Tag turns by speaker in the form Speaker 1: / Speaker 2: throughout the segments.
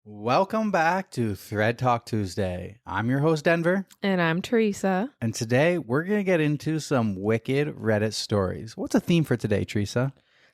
Speaker 1: Welcome back to ThreadTalk Tuesday. I'm your host, Denver.
Speaker 2: And I'm Teresa.
Speaker 1: And today we're going to get into some wicked Reddit stories. What's a theme for today, Teresa?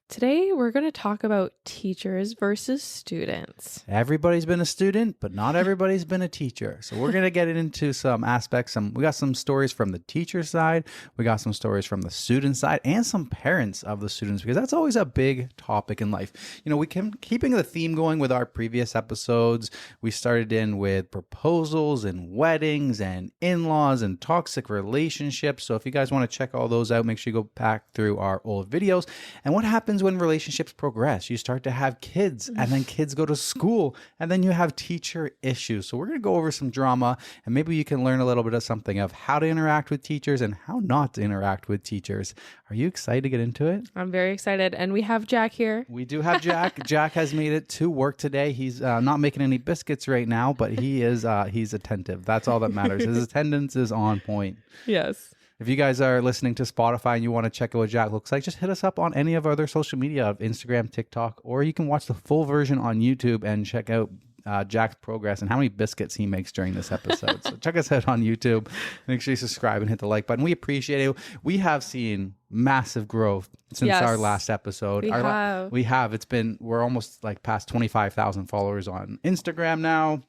Speaker 1: Today
Speaker 2: we're going to talk about teachers versus students.
Speaker 1: Everybody's been a student, but not everybody's been a teacher. So we're going to get into some aspects. We got some stories from the teacher side. We got some stories from the student side and some parents of the students, because that's always a big topic in life. You know, we can keeping the theme going with our previous episodes. We started in with proposals and weddings and in-laws and toxic relationships. So if you guys want to check all those out, make sure you go back through our old videos. And what happens when relationships progress? You start to have kids, and then kids go to school, and then you have teacher issues. So we're going to go over some drama, and maybe you can learn a little bit of something of how to interact with teachers and how not to interact with teachers. Are you excited to get into it?
Speaker 2: I'm very excited. And we have Jack here.
Speaker 1: We do have Jack. Jack has made it to work today. He's not making any biscuits right now, but he's attentive. That's all that matters. His attendance is on point.
Speaker 2: Yes.
Speaker 1: If you guys are listening to Spotify and you want to check out what Jack looks like, just hit us up on any of our other social media of Instagram, TikTok, or you can watch the full version on YouTube and check out Jack's progress and how many biscuits he makes during this episode. So check us out on YouTube. Make sure you subscribe and hit the like button. We appreciate it. We have seen massive growth since our last episode. We have. We're almost like past 25,000 followers on Instagram now.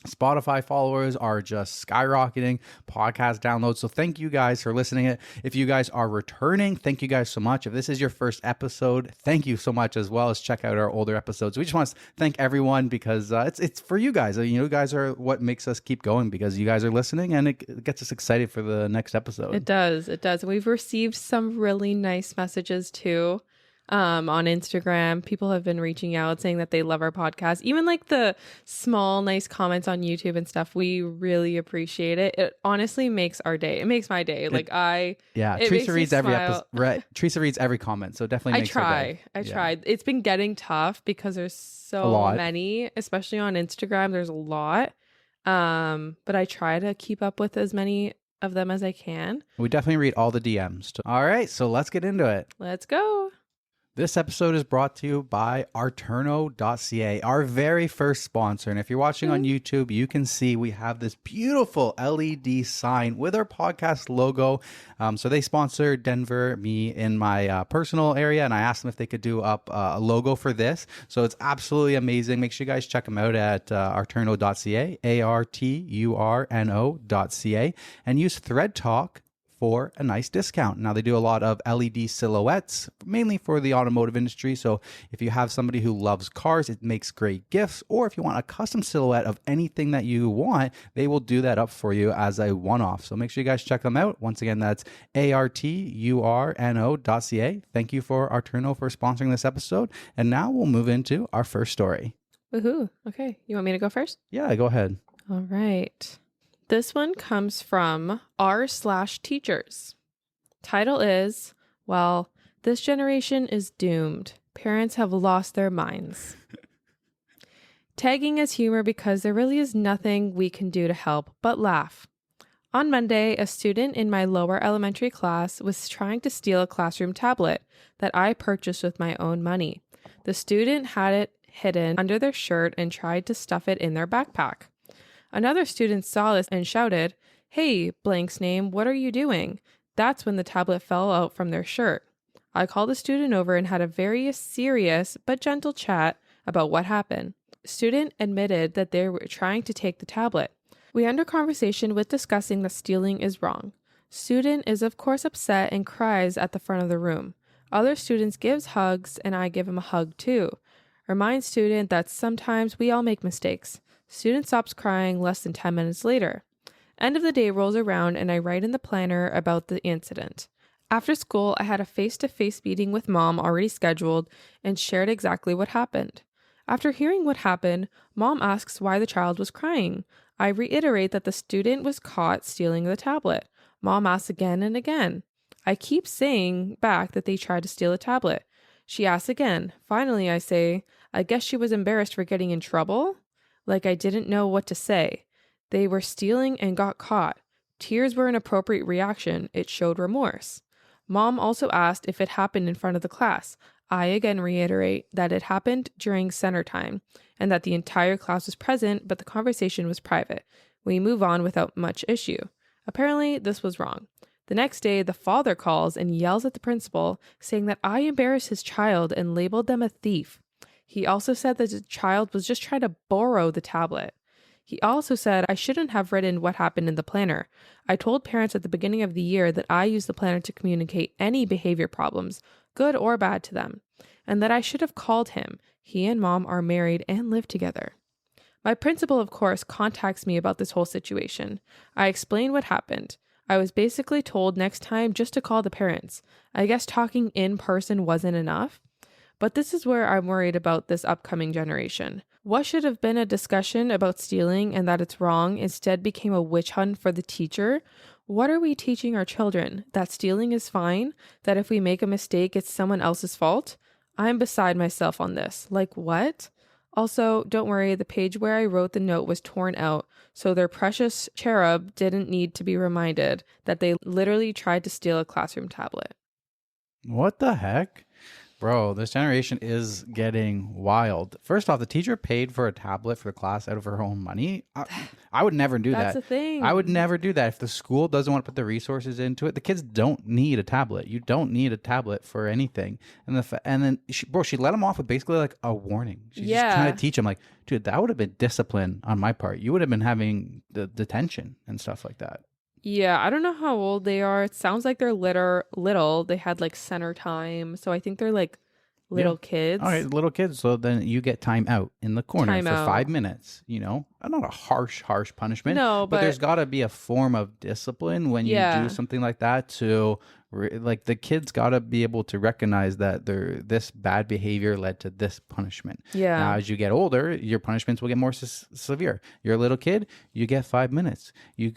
Speaker 1: Spotify followers are just skyrocketing, podcast downloads. So thank you guys for listening. If you guys are returning, thank you guys so much. If this is your first episode, thank you so much, as well as check out our older episodes. We just want to thank everyone, because it's for you guys. You guys are what makes us keep going, because you guys are listening, and it gets us excited for the next episode.
Speaker 2: It does. We've received some really nice messages too. On Instagram, people have been reaching out saying that they love our podcast. Even like the small, nice comments on YouTube and stuff, we really appreciate it. It honestly makes our day. It makes my day.
Speaker 1: Teresa reads every episode. Teresa reads every comment, so definitely makes her day.
Speaker 2: I tried. It's been getting tough because there's so many, especially on Instagram. There's a lot, but I try to keep up with as many of them as I can.
Speaker 1: We definitely read all the DMs. All right, so let's get into it.
Speaker 2: Let's go.
Speaker 1: This episode is brought to you by arterno.ca, our very first sponsor. And if you're watching on YouTube, you can see we have this beautiful LED sign with our podcast logo. So they sponsor Denver, me in my personal area, and I asked them if they could do up a logo for this. So it's absolutely amazing. Make sure you guys check them out at arterno.ca, arturno.ca, and use ThreadTalk for a nice discount. Now, they do a lot of LED silhouettes, mainly for the automotive industry. So if you have somebody who loves cars, it makes great gifts. Or if you want a custom silhouette of anything that you want, they will do that up for you as a one-off. So make sure you guys check them out. Once again, that's arturno.ca. Thank you for Arturno for sponsoring this episode. And now we'll move into our first story.
Speaker 2: Woohoo. Okay. You want me to go first?
Speaker 1: Yeah, go ahead.
Speaker 2: All right. This one comes from r/teachers. Title is, well, this generation is doomed. Parents have lost their minds. Tagging as humor because there really is nothing we can do to help but laugh. On Monday, a student in my lower elementary class was trying to steal a classroom tablet that I purchased with my own money. The student had it hidden under their shirt and tried to stuff it in their backpack. Another student saw this and shouted, "Hey, blank's name, what are you doing?" That's when the tablet fell out from their shirt. I called the student over and had a very serious but gentle chat about what happened. Student admitted that they were trying to take the tablet. We end our conversation with discussing that stealing is wrong. Student is of course upset and cries at the front of the room. Other students gives hugs and I give him a hug too. Remind student that sometimes we all make mistakes. Student stops crying less than 10 minutes later. End of the day rolls around and I write in the planner about the incident. After school, I had a face-to-face meeting with mom already scheduled and shared exactly what happened. After hearing what happened, mom asks why the child was crying. I reiterate that the student was caught stealing the tablet. Mom asks again and again. I keep saying back that they tried to steal a tablet. She asks again. Finally, I say, I guess she was embarrassed for getting in trouble? Like I didn't know what to say. They were stealing and got caught. Tears were an appropriate reaction. It showed remorse. Mom also asked if it happened in front of the class. I again reiterate that it happened during center time and that the entire class was present, but the conversation was private. We move on without much issue. Apparently, this was wrong. The next day, the father calls and yells at the principal, saying that I embarrassed his child and labeled them a thief. He also said that the child was just trying to borrow the tablet. He also said I shouldn't have written what happened in the planner. I told parents at the beginning of the year that I use the planner to communicate any behavior problems, good or bad, to them, and that I should have called him. He and mom are married and live together. My principal, of course, contacts me about this whole situation. I explain what happened. I was basically told next time just to call the parents. I guess talking in person wasn't enough. But this is where I'm worried about this upcoming generation. What should have been a discussion about stealing and that it's wrong instead became a witch hunt for the teacher. What are we teaching our children? That stealing is fine? That if we make a mistake, it's someone else's fault? I'm beside myself on this. Like what? Also, don't worry, the page where I wrote the note was torn out, so their precious cherub didn't need to be reminded that they literally tried to steal a classroom tablet.
Speaker 1: What the heck? Bro, this generation is getting wild. First off, the teacher paid for a tablet for the class out of her own money. I would never do that.
Speaker 2: That's the thing.
Speaker 1: I would never do that. If the school doesn't want to put the resources into it, the kids don't need a tablet. You don't need a tablet for anything. And then she let him off with basically like a warning. She's just trying to teach him like, dude, that would have been discipline on my part. You would have been having the detention and stuff like that.
Speaker 2: Yeah, I don't know how old they are. It sounds like they're little. They had like center time. So I think they're like little kids.
Speaker 1: All right, little kids. So then you get time out in the corner for 5 minutes, you know? Not a harsh punishment.
Speaker 2: No,
Speaker 1: but there's got to be a form of discipline when you do something like that to like the kids got to be able to recognize that this bad behavior led to this punishment.
Speaker 2: Yeah.
Speaker 1: Now, as you get older, your punishments will get more severe. You're a little kid, you get 5 minutes. You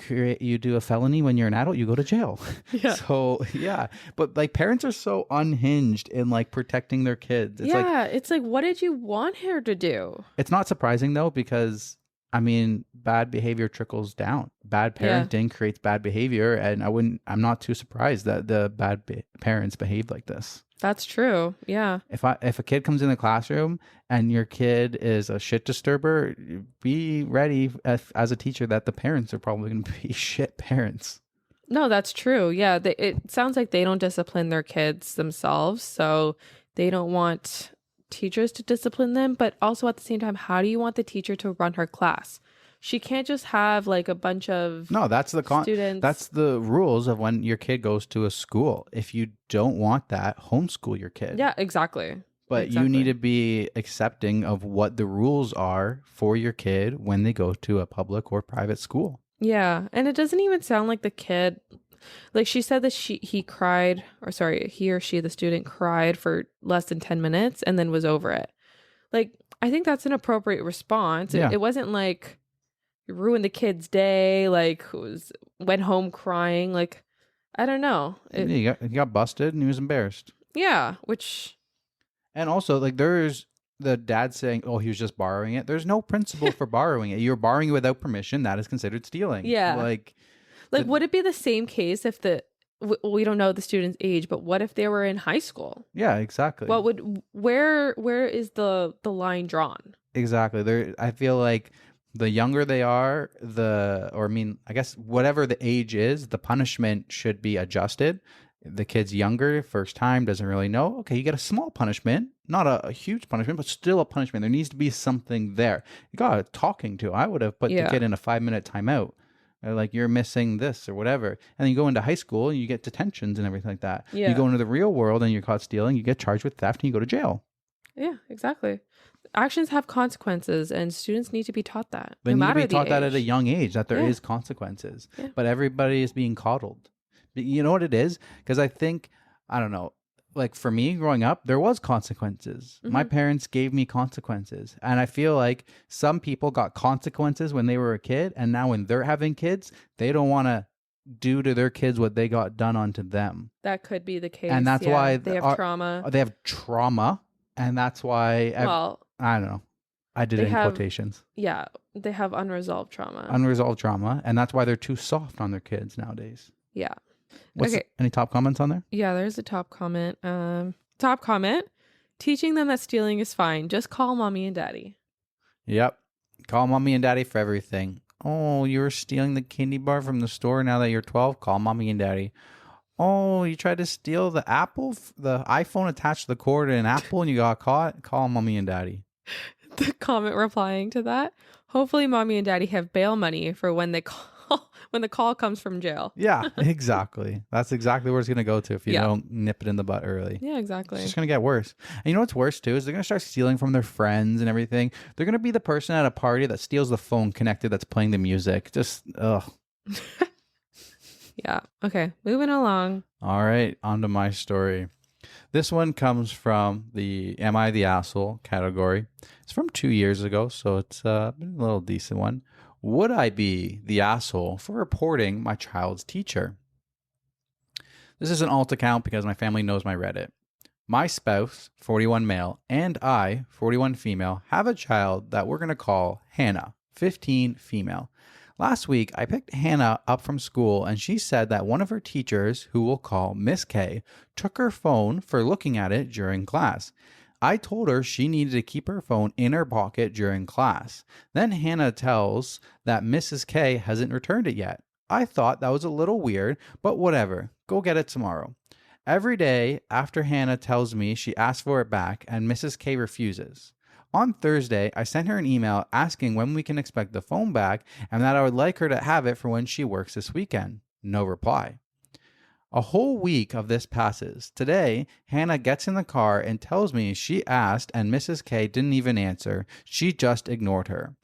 Speaker 1: do a felony when you're an adult, you go to jail. Yeah. So yeah, but like parents are so unhinged in like protecting their kids.
Speaker 2: It's like, what did you want her to do?
Speaker 1: It's not surprising though, because I mean, bad behavior trickles down. Bad parenting creates bad behavior, and I'm not too surprised that the bad parents behave like this.
Speaker 2: That's true. Yeah.
Speaker 1: If a kid comes in the classroom and your kid is a shit disturber, be ready as a teacher that the parents are probably going to be shit parents.
Speaker 2: No, that's true. Yeah. It sounds like they don't discipline their kids themselves, so they don't want teachers to discipline them, but also at the same time, how do you want the teacher to run her class? She can't just have like a bunch of students.
Speaker 1: That's the rules of when your kid goes to a school. If you don't want that, homeschool your kid.
Speaker 2: Yeah, exactly.
Speaker 1: But you need to be accepting of what the rules are for your kid when they go to a public or private school.
Speaker 2: Yeah, and it doesn't even sound like the kid. Like she said that he cried, or sorry, he or she, the student, cried for less than 10 minutes and then was over it. Like, I think that's an appropriate response.
Speaker 1: Yeah.
Speaker 2: It wasn't like you ruined the kid's day, like went home crying. Like, I don't know.
Speaker 1: He got busted and he was embarrassed.
Speaker 2: Yeah,
Speaker 1: and also like there's the dad saying, oh, he was just borrowing it. There's no principle for borrowing it. You're borrowing it without permission. That is considered stealing.
Speaker 2: Yeah. Like, would it be the same case if we don't know the student's age, but what if they were in high school?
Speaker 1: Yeah, exactly.
Speaker 2: Where is the line drawn?
Speaker 1: Exactly. I feel like the younger they are, I guess whatever the age is, the punishment should be adjusted. The kid's younger, first time, doesn't really know. Okay, you get a small punishment, not a huge punishment, but still a punishment. There needs to be something there. You got a talking to. I would have put the kid in a 5-minute timeout. Like, you're missing this or whatever. And then you go into high school and you get detentions and everything like that. Yeah. You go into the real world and you're caught stealing, you get charged with theft and you go to jail. Yeah,
Speaker 2: exactly. Actions have consequences and students need to be taught that.
Speaker 1: They need to be taught that at a young age, that there is consequences. Yeah. But everybody is being coddled. You know what it is? Because I think, I don't know, like for me growing up, there was consequences. Mm-hmm. My parents gave me consequences. And I feel like some people got consequences when they were a kid. And now when they're having kids, they don't want to do to their kids what they got done onto them.
Speaker 2: That could be the case.
Speaker 1: And that's why
Speaker 2: they have trauma.
Speaker 1: They have trauma. And that's why, I don't know. I did it in quotations.
Speaker 2: Yeah. They have unresolved trauma.
Speaker 1: And that's why they're too soft on their kids nowadays.
Speaker 2: Yeah.
Speaker 1: Any top comments on there?
Speaker 2: Yeah, there's a top comment. Top comment. Teaching them that stealing is fine. Just call mommy and daddy.
Speaker 1: Yep. Call mommy and daddy for everything. Oh, you were stealing the candy bar from the store now that you're 12? Call mommy and daddy. Oh, you tried to steal the the iPhone attached to the cord to an apple and you got caught? Call mommy and daddy.
Speaker 2: The comment replying to that. Hopefully mommy and daddy have bail money for when they call when the call comes from jail.
Speaker 1: Yeah, exactly. That's exactly where it's going to go to if you don't nip it in the butt early.
Speaker 2: Yeah, exactly.
Speaker 1: It's just going to get worse. And you know what's worse too is they're going to start stealing from their friends and everything. They're going to be the person at a party that steals the phone connected that's playing the music. Just, ugh.
Speaker 2: Yeah. Okay. Moving along.
Speaker 1: All right. On to my story. This one comes from the Am I the Asshole category. It's from 2 years ago, so it's a little decent one. Would I be the asshole for reporting my child's teacher? This is an alt account because my family knows my Reddit. My spouse, 41 male, and I, 41 female, have a child that we're going to call Hannah, 15 female. Last week, I picked Hannah up from school and she said that one of her teachers, who we'll call Miss K, took her phone for looking at it during class. I told her she needed to keep her phone in her pocket during class. Then Hannah tells that Mrs. K hasn't returned it yet. I thought that was a little weird, but whatever. Go get it tomorrow. Every day after Hannah tells me she asked for it back and Mrs. K refuses. On Thursday, I sent her an email asking when we can expect the phone back and that I would like her to have it for when she works this weekend. No reply. A whole week of this passes. Today, Hannah gets in the car and tells me she asked and Mrs. K didn't even answer. She just ignored her.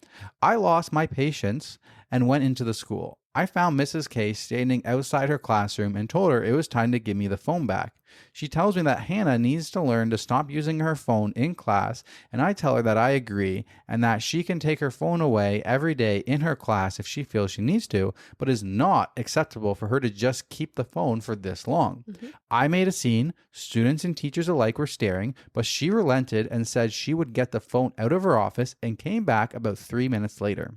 Speaker 1: I lost my patience and went into the school. I found Mrs. K standing outside her classroom and told her it was time to give me the phone back. She tells me that Hannah needs to learn to stop using her phone in class, and I tell her that I agree and that she can take her phone away every day in her class if she feels she needs to, but it's not acceptable for her to just keep the phone for this long. I made a scene. Students and teachers alike were staring, but she relented and said she would get the phone out of her office and came back about 3 minutes later.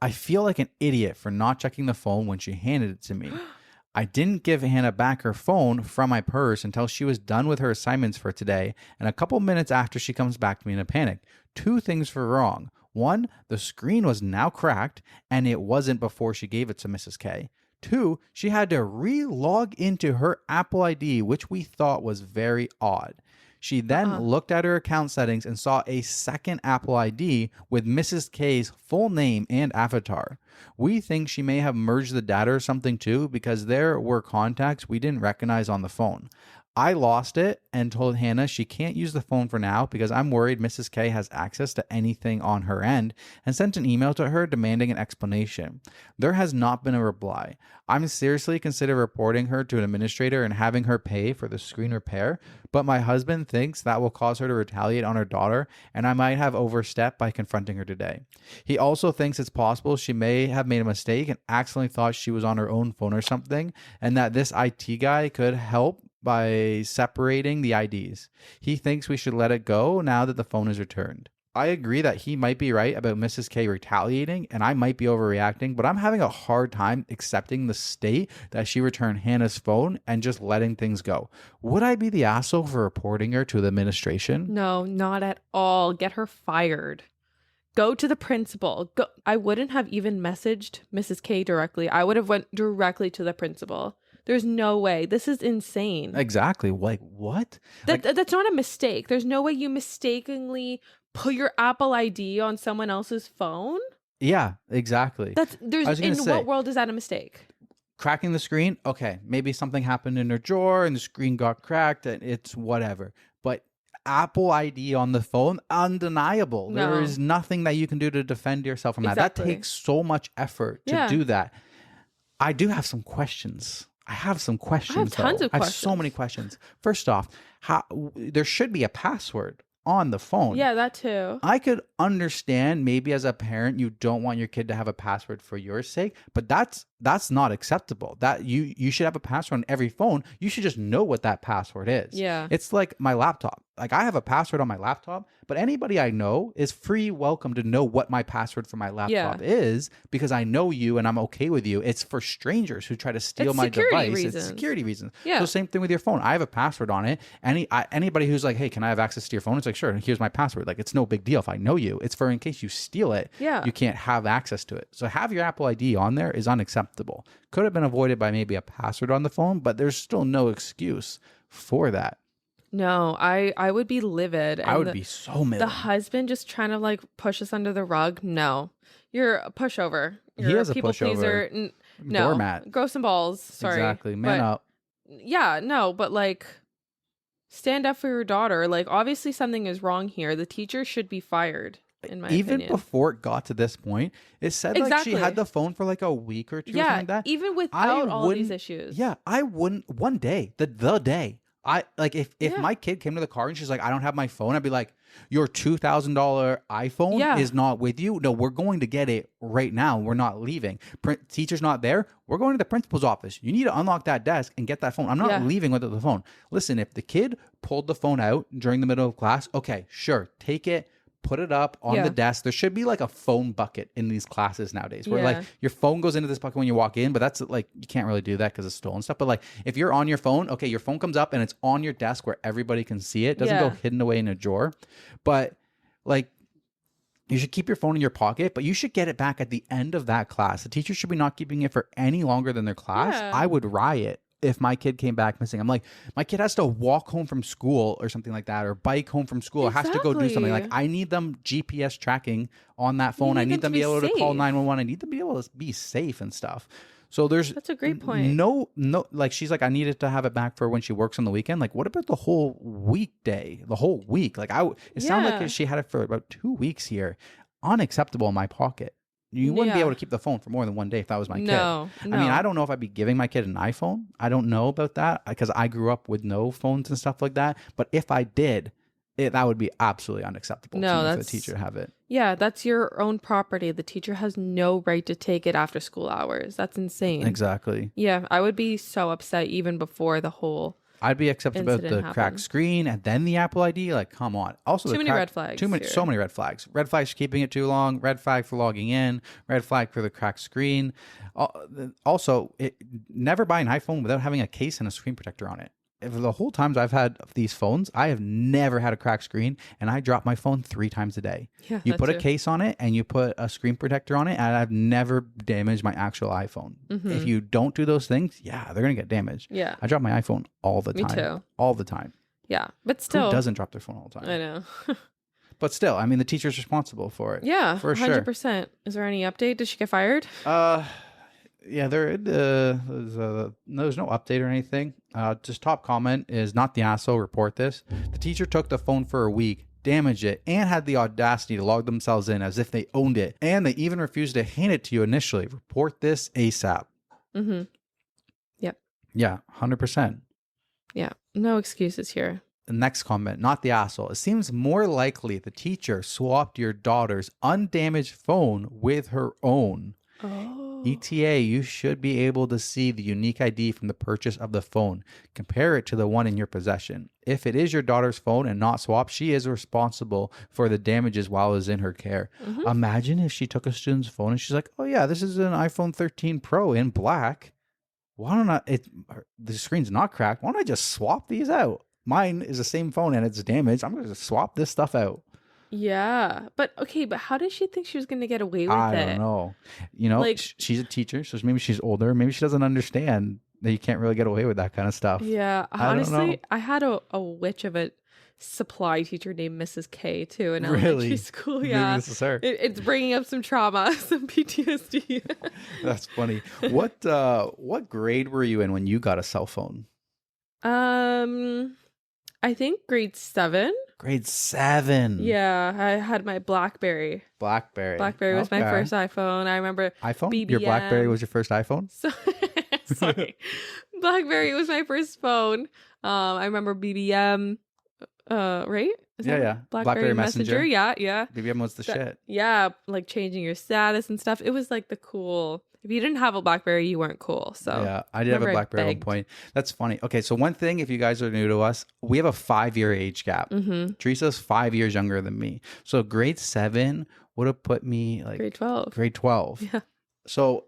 Speaker 1: I feel like an idiot for not checking the phone when she handed it to me. I didn't give Hannah back her phone from my purse until she was done with her assignments for today, and a couple minutes after she comes back to me in a panic. 2 things were wrong. 1, the screen was now cracked, and it wasn't before she gave it to Mrs. K. 2, she had to re-log into her Apple ID, which we thought was very odd. She then looked at her account settings and saw a second Apple ID with Mrs. K's full name and avatar. We think she may have merged the data or something too because there were contacts we didn't recognize on the phone. I lost it and told Hannah she can't use the phone for now because I'm worried Mrs. K has access to anything on her end and sent an email to her demanding an explanation. There has not been a reply. I'm seriously considering reporting her to an administrator and having her pay for the screen repair, but my husband thinks that will cause her to retaliate on her daughter and I might have overstepped by confronting her today. He also thinks it's possible she may have made a mistake and accidentally thought she was on her own phone or something and that this IT guy could help by separating the IDs. He thinks we should let it go now that the phone is returned. I agree that he might be right about Mrs. K retaliating and I might be overreacting, but I'm having a hard time accepting the state that she returned Hannah's phone and just letting things go. Would I be the asshole for reporting her to the administration?
Speaker 2: No, not at all. Get her fired. Go to the principal. Go. I wouldn't have even messaged Mrs. K directly. I would have went directly to the principal. There's no way. This is insane.
Speaker 1: Exactly. Like, what?
Speaker 2: That's not a mistake. There's no way you mistakenly put your Apple ID on someone else's phone.
Speaker 1: Yeah, exactly.
Speaker 2: What world is that a mistake?
Speaker 1: Cracking the screen. Okay, maybe something happened in her drawer and the screen got cracked and it's whatever. But Apple ID on the phone, undeniable.
Speaker 2: No.
Speaker 1: There is nothing that you can do to defend yourself from that. That takes so much effort to do that. I do have some questions. I have some questions.
Speaker 2: I have tons of questions.
Speaker 1: I have so many questions. First off, there should be a password on the phone.
Speaker 2: Yeah, that too.
Speaker 1: I could understand maybe as a parent you don't want your kid to have a password for your sake, but that's That's not acceptable. That you should have a password on every phone. You should just know what that password is.
Speaker 2: Yeah.
Speaker 1: It's like my laptop. Like I have a password on my laptop, but anybody I know is free welcome to know what my password for my laptop is, because I know you and I'm okay with you. It's for strangers who try to steal my device. It's security reasons.
Speaker 2: Yeah.
Speaker 1: So same thing with your phone. I have a password on it. Anybody who's like, hey, can I have access to your phone? It's like, sure. Here's my password. Like, it's no big deal if I know you. It's for in case you steal it.
Speaker 2: Yeah.
Speaker 1: You can't have access to it. So have your Apple ID on there is unacceptable. Could have been avoided by maybe a password on the phone, but there's still no excuse for that.
Speaker 2: No, I would be livid.
Speaker 1: I would be so mad.
Speaker 2: The husband just trying to like push us under the rug. No, you're a pushover. You're
Speaker 1: a people
Speaker 2: pleaser. No,
Speaker 1: doormat.
Speaker 2: Grow some balls. Sorry.
Speaker 1: Exactly. Man up.
Speaker 2: Yeah, no, but like stand up for your daughter. Like obviously something is wrong here. The teacher should be fired. In my opinion.
Speaker 1: Before it got to this point, it said like she had the phone for like a week or two or something like that.
Speaker 2: Even without all these issues.
Speaker 1: Yeah, I wouldn't one day, the day. I like if my kid came to the car and she's like, I don't have my phone, I'd be like, your $2,000 iPhone is not with you. No, we're going to get it right now. We're not leaving. Teacher's not there. We're going to the principal's office. You need to unlock that desk and get that phone. I'm not leaving without the phone. Listen, if the kid pulled the phone out during the middle of class, okay, sure, take it. Put it up on the desk. There should be like a phone bucket in these classes nowadays where like your phone goes into this bucket when you walk in, but that's like, you can't really do that because it's stolen stuff. But like if you're on your phone, okay, your phone comes up and it's on your desk where everybody can see it. It doesn't go hidden away in a drawer. But like you should keep your phone in your pocket, but you should get it back at the end of that class. The teacher should be not keeping it for any longer than their class. I would riot if my kid came back missing. I'm like, my kid has to walk home from school or something like that, or bike home from school, or has to go do something. Like I need them GPS tracking on that phone. I need them to be able to call 911. I need them to be able to be safe and stuff. So that's
Speaker 2: a great point.
Speaker 1: No, like she's like, I needed to have it back for when she works on the weekend. Like, what about the whole weekday, the whole week? Like it sounded like she had it for about 2 weeks here. Unacceptable in my pocket. You wouldn't be able to keep the phone for more than one day if that was my kid.
Speaker 2: No.
Speaker 1: I mean, I don't know if I'd be giving my kid an iPhone. I don't know about that because I grew up with no phones and stuff like that. But if I did, that would be absolutely unacceptable for the teacher to have it. Yeah,
Speaker 2: that's your own property. The teacher has no right to take it after school hours. That's insane.
Speaker 1: Exactly.
Speaker 2: Yeah, I would be so upset even before the whole
Speaker 1: I'd be upset about the cracked screen and then the Apple ID. Like, come on. Also,
Speaker 2: too many red flags.
Speaker 1: So many red flags. Red flags for keeping it too long. Red flag for logging in. Red flag for the cracked screen. Also, never buy an iPhone without having a case and a screen protector on it. The whole times I've had these phones, I have never had a cracked screen, and I drop my phone 3 times a day.
Speaker 2: Yeah,
Speaker 1: you put a case on it and you put a screen protector on it, and I've never damaged my actual iPhone. Mm-hmm. If you don't do those things, they're going to get damaged.
Speaker 2: Yeah.
Speaker 1: I drop my iPhone all the time.
Speaker 2: Me too.
Speaker 1: All the time.
Speaker 2: Yeah, but still.
Speaker 1: Who doesn't drop their phone all the time?
Speaker 2: I know.
Speaker 1: But still, I mean, the teacher's responsible for it.
Speaker 2: Yeah,
Speaker 1: for
Speaker 2: 100%.
Speaker 1: Sure.
Speaker 2: Is there any update? Did she get fired?
Speaker 1: Yeah, there's no update or anything. Just top comment is, not the asshole, report this. The teacher took the phone for a week, damaged it, and had the audacity to log themselves in as if they owned it. And they even refused to hand it to you initially. Report this ASAP.
Speaker 2: Mm-hmm. Yep.
Speaker 1: Yeah, 100%.
Speaker 2: Yeah, no excuses here.
Speaker 1: The next comment, not the asshole. It seems more likely the teacher swapped your daughter's undamaged phone with her own.
Speaker 2: Oh.
Speaker 1: ETA, you should be able to see the unique ID from the purchase of the phone. Compare it to the one in your possession. If it is your daughter's phone and not swapped, she is responsible for the damages while it is in her care. Mm-hmm. Imagine if she took a student's phone and she's like, oh yeah, this is an iPhone 13 Pro in black. Why don't the screen's not cracked. Why don't I just swap these out? Mine is the same phone and it's damaged. I'm going to swap this stuff out.
Speaker 2: Yeah, but how did she think she was going to get away with it?
Speaker 1: I don't know. You know, like, she's a teacher, so maybe she's older. Maybe she doesn't understand that you can't really get away with that kind of stuff.
Speaker 2: Yeah, honestly, I had a witch of a supply teacher named Mrs. K too in elementary school. Yeah,
Speaker 1: maybe this is her.
Speaker 2: It's bringing up some trauma, some PTSD.
Speaker 1: That's funny. What grade were you in when you got a cell phone?
Speaker 2: I think grade 7.
Speaker 1: Grade 7.
Speaker 2: Yeah, I had my BlackBerry.
Speaker 1: BlackBerry
Speaker 2: was my first iPhone. I remember
Speaker 1: iPhone.
Speaker 2: BBM.
Speaker 1: Your BlackBerry was your first iPhone.
Speaker 2: Sorry, BlackBerry was my first phone. I remember BBM. Right?
Speaker 1: Yeah.
Speaker 2: BlackBerry Messenger. Yeah.
Speaker 1: BBM was the shit.
Speaker 2: Yeah, like changing your status and stuff. It was like the cool. If you didn't have a BlackBerry, you weren't cool. So
Speaker 1: yeah, I did have a BlackBerry at one point. That's funny. Okay, so one thing, if you guys are new to us, we have a 5-year age gap. Teresa's 5 years younger than me. So grade 7 would have put me like
Speaker 2: grade 12.
Speaker 1: Grade 12.
Speaker 2: Yeah.
Speaker 1: So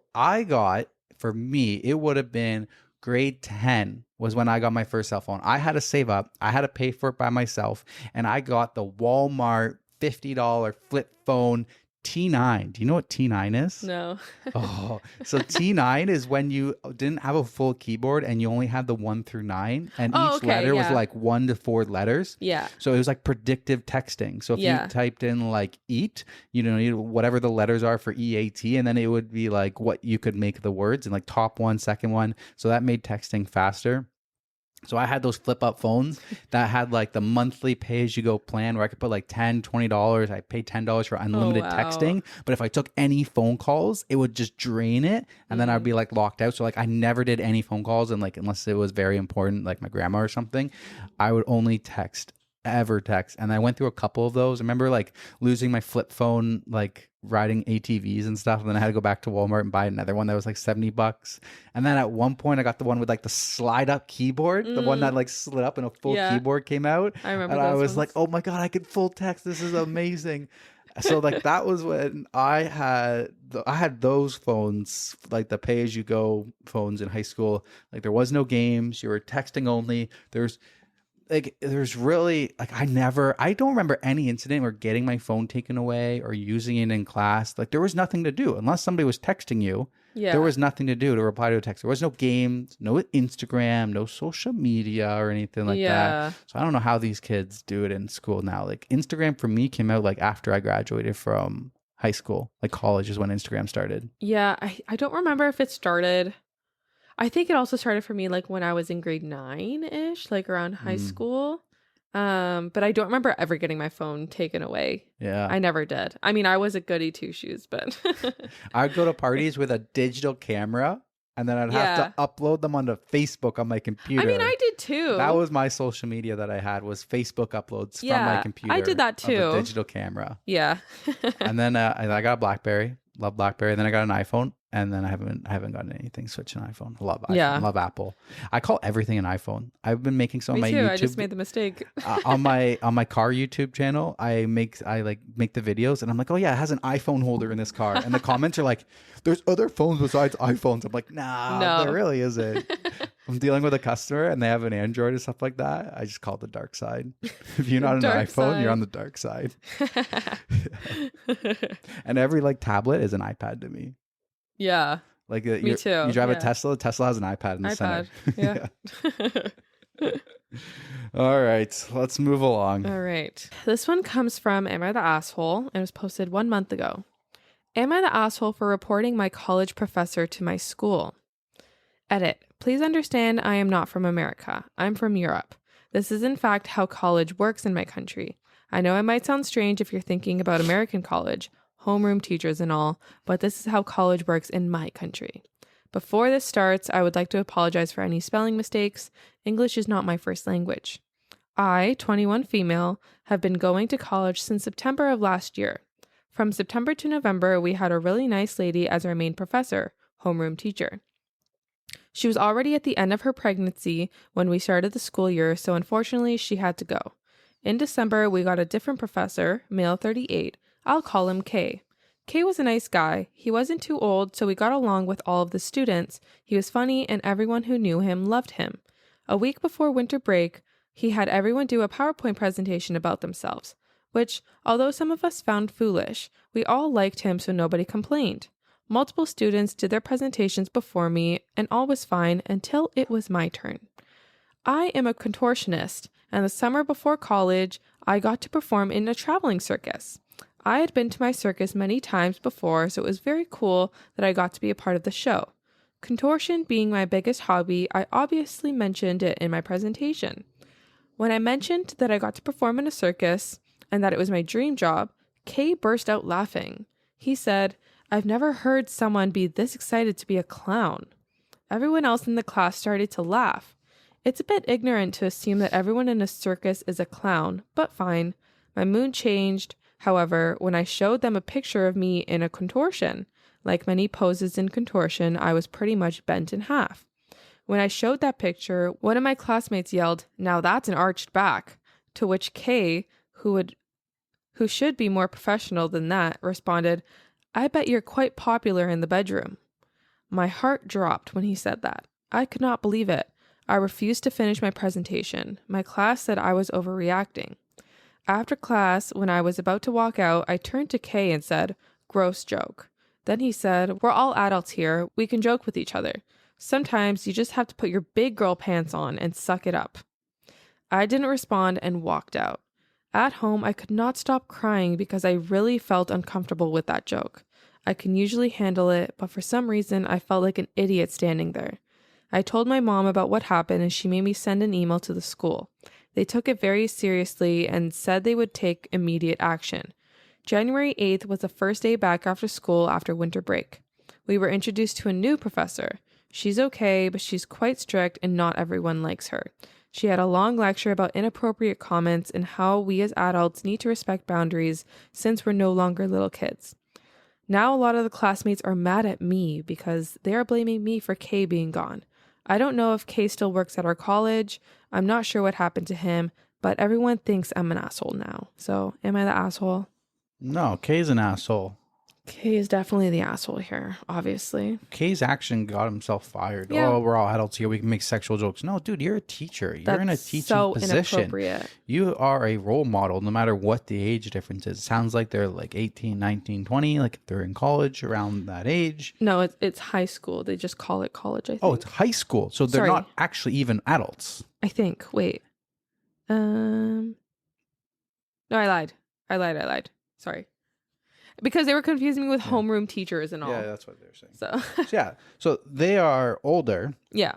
Speaker 1: for me, it would have been grade 10 was when I got my first cell phone. I had to save up. I had to pay for it by myself. And I got the Walmart $50 flip phone T9. Do you know what T9 is?
Speaker 2: No.
Speaker 1: Oh, so T9 is when you didn't have a full keyboard and you only had the 1 through 9, and each letter was like 1 to 4 letters.
Speaker 2: Yeah.
Speaker 1: So it was like predictive texting. So if you typed in like eat, whatever the letters are for EAT, and then it would be like what you could make the words and like top one, second one. So that made texting faster. So I had those flip up phones that had like the monthly pay as you go plan where I could put like $10, $20. I paid $10 for unlimited texting. But if I took any phone calls, it would just drain it. And then I'd be like locked out. So like I never did any phone calls. And like, unless it was very important, like my grandma or something, I would only ever text. And I went through a couple of those. I remember like losing my flip phone, like riding ATVs and stuff, and then I had to go back to Walmart and buy another one that was like $70. And then at one point I got the one with like the slide up keyboard, the one that like slid up and a full keyboard came out.
Speaker 2: I remember
Speaker 1: and
Speaker 2: those
Speaker 1: I was
Speaker 2: ones.
Speaker 1: like, oh my god, I could full text, this is amazing. So like that was when I had those phones, like the pay as you go phones in high school. Like there was no games, you were texting only. There's really like I don't remember any incident where getting my phone taken away or using it in class. Like there was nothing to do unless somebody was texting you. Yeah. There was nothing to do to reply to a text. There was no games, no Instagram, no social media or anything like that. So I don't know how these kids do it in school now. Like Instagram for me came out like after I graduated from high school. Like college is when Instagram started.
Speaker 2: Yeah, I don't remember if it started. I think it also started for me like when I was in grade 9-ish, like around high school. But I don't remember ever getting my phone taken away.
Speaker 1: Yeah.
Speaker 2: I never did. I mean, I was a goody two shoes, but
Speaker 1: I'd go to parties with a digital camera and then I'd have to upload them onto Facebook on my computer.
Speaker 2: I mean, I did too.
Speaker 1: That was my social media that I had, was Facebook uploads from my computer.
Speaker 2: I did that too.
Speaker 1: Of the digital camera.
Speaker 2: Yeah.
Speaker 1: And then I got a BlackBerry. Love BlackBerry. Then I got an iPhone, and then I haven't gotten anything switch an iPhone. Love iPhone. Yeah. Love Apple. I call everything an iPhone. I've been making some of my YouTube.
Speaker 2: I just made the mistake.
Speaker 1: on my car YouTube channel, I make the videos, and I'm like, oh yeah, it has an iPhone holder in this car, and the comments are like, there's other phones besides iPhones. I'm like, no, there really isn't. I'm dealing with a customer and they have an Android and stuff like that. I just call it the dark side. If you're not an iPhone, you're on the dark side. And every like tablet is an iPad to me.
Speaker 2: Yeah.
Speaker 1: Like
Speaker 2: me too.
Speaker 1: You drive a Tesla has an iPad in the center.
Speaker 2: Yeah.
Speaker 1: All right, let's move along.
Speaker 2: All right. This one comes from Am I the Asshole? And was posted 1 month ago. Am I the asshole for reporting my college professor to my school? Edit. Please understand I am not from America. I'm from Europe. This is in fact how college works in my country. I know it might sound strange if you're thinking about American college, homeroom teachers and all, but this is how college works in my country. Before this starts, I would like to apologize for any spelling mistakes. English is not my first language. I, 21 female, have been going to college since September of last year. From September to November, we had a really nice lady as our main professor, homeroom teacher. She was already at the end of her pregnancy when we started the school year, so unfortunately she had to go. In December, we got a different professor, male 38. I'll call him K. K was a nice guy. He wasn't too old, so we got along with all of the students. He was funny, and everyone who knew him loved him. A week before winter break, he had everyone do a PowerPoint presentation about themselves, which, although some of us found foolish, we all liked him, so nobody complained. Multiple students did their presentations before me, and all was fine until it was my turn. I am a contortionist, and the summer before college, I got to perform in a traveling circus. I had been to my circus many times before, so it was very cool that I got to be a part of the show. Contortion being my biggest hobby, I obviously mentioned it in my presentation. When I mentioned that I got to perform in a circus, and that it was my dream job, Kay burst out laughing. He said, I've never heard someone be this excited to be a clown. Everyone else in the class started to laugh. It's a bit ignorant to assume that everyone in a circus is a clown, but fine. My mood changed, however, when I showed them a picture of me in a contortion. Like many poses in contortion, I was pretty much bent in half. When I showed that picture, one of my classmates yelled, "Now that's an arched back," to which Kay, who should be more professional than that, responded, "I bet you're quite popular in the bedroom." My heart dropped when he said that. I could not believe it. I refused to finish my presentation. My class said I was overreacting. After class, when I was about to walk out, I turned to Kay and said, "Gross joke." Then he said, "We're all adults here. We can joke with each other. Sometimes you just have to put your big girl pants on and suck it up." I didn't respond and walked out. At home, I could not stop crying because I really felt uncomfortable with that joke. I can usually handle it, but for some reason, I felt like an idiot standing there. I told my mom about what happened and she made me send an email to the school. They took it very seriously and said they would take immediate action. January 8th was the first day back after school after winter break. We were introduced to a new professor. She's okay, but she's quite strict and not everyone likes her. She had a long lecture about inappropriate comments and how we as adults need to respect boundaries since we're no longer little kids. Now a lot of the classmates are mad at me because they are blaming me for Kay being gone. I don't know if Kay still works at our college. I'm not sure what happened to him, but everyone thinks I'm an asshole now. So am I the asshole?
Speaker 1: No, Kay's an asshole.
Speaker 2: Kay is definitely the asshole here, obviously.
Speaker 1: Kay's action got himself fired.
Speaker 2: Yeah.
Speaker 1: Oh, we're all adults here. We can make sexual jokes. No, dude, you're a teacher. You're in a teaching
Speaker 2: so
Speaker 1: position.
Speaker 2: Inappropriate.
Speaker 1: You are a role model no matter what the age difference is. It sounds like they're like 18, 19, 20, like if they're in college around that age.
Speaker 2: No, it's high school. They just call it college, I think.
Speaker 1: Oh, it's high school. So they're
Speaker 2: Sorry.
Speaker 1: not actually even adults.
Speaker 2: I think. Wait. No, I lied. Sorry. Because they were confusing me with homeroom teachers and all.
Speaker 1: Yeah, that's what they're saying.
Speaker 2: So
Speaker 1: Yeah. So they are older.
Speaker 2: yeah.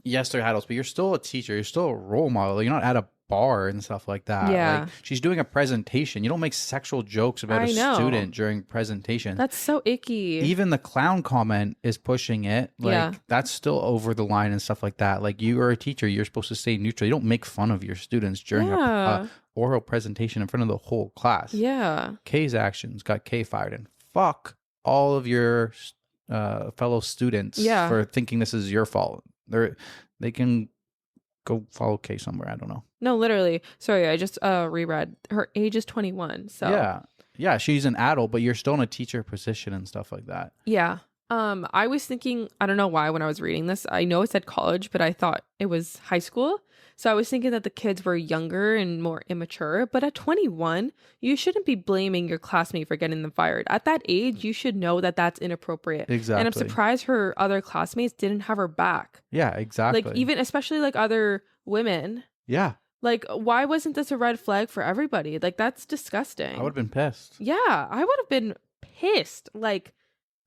Speaker 1: Yes, they're adults, but you're still a teacher. You're still a role model. You're not at a bar and stuff like that.
Speaker 2: Yeah.
Speaker 1: Like, she's doing a presentation. You don't make sexual jokes about
Speaker 2: I
Speaker 1: a
Speaker 2: know.
Speaker 1: student during presentation.
Speaker 2: That's so icky.
Speaker 1: Even the clown comment is pushing it. Like,
Speaker 2: Yeah.
Speaker 1: that's still over the line and stuff like that. Like, you are a teacher. You're supposed to stay neutral. You don't make fun of your students during a oral presentation in front of the whole class.
Speaker 2: Yeah.
Speaker 1: Kay's actions got Kay fired, and fuck all of your fellow students for thinking this is your fault. They can go follow Kay somewhere. I don't know.
Speaker 2: No, literally. Sorry, I just reread. Her age is 21. So
Speaker 1: yeah, she's an adult, but you're still in a teacher position and stuff like that.
Speaker 2: yeah. I was thinking, I don't know why when I was reading this, I know it said college, but I thought it was high school. So I was thinking that the kids were younger and more immature, but at 21, you shouldn't be blaming your classmate for getting them fired. At that age, you should know that that's inappropriate.
Speaker 1: Exactly.
Speaker 2: And I'm surprised her other classmates didn't have her back.
Speaker 1: Yeah, exactly.
Speaker 2: Like even, especially like other women.
Speaker 1: Yeah.
Speaker 2: Like, why wasn't this a red flag for everybody? Like, that's disgusting.
Speaker 1: I would have been pissed.
Speaker 2: Yeah, I would have been pissed. Like,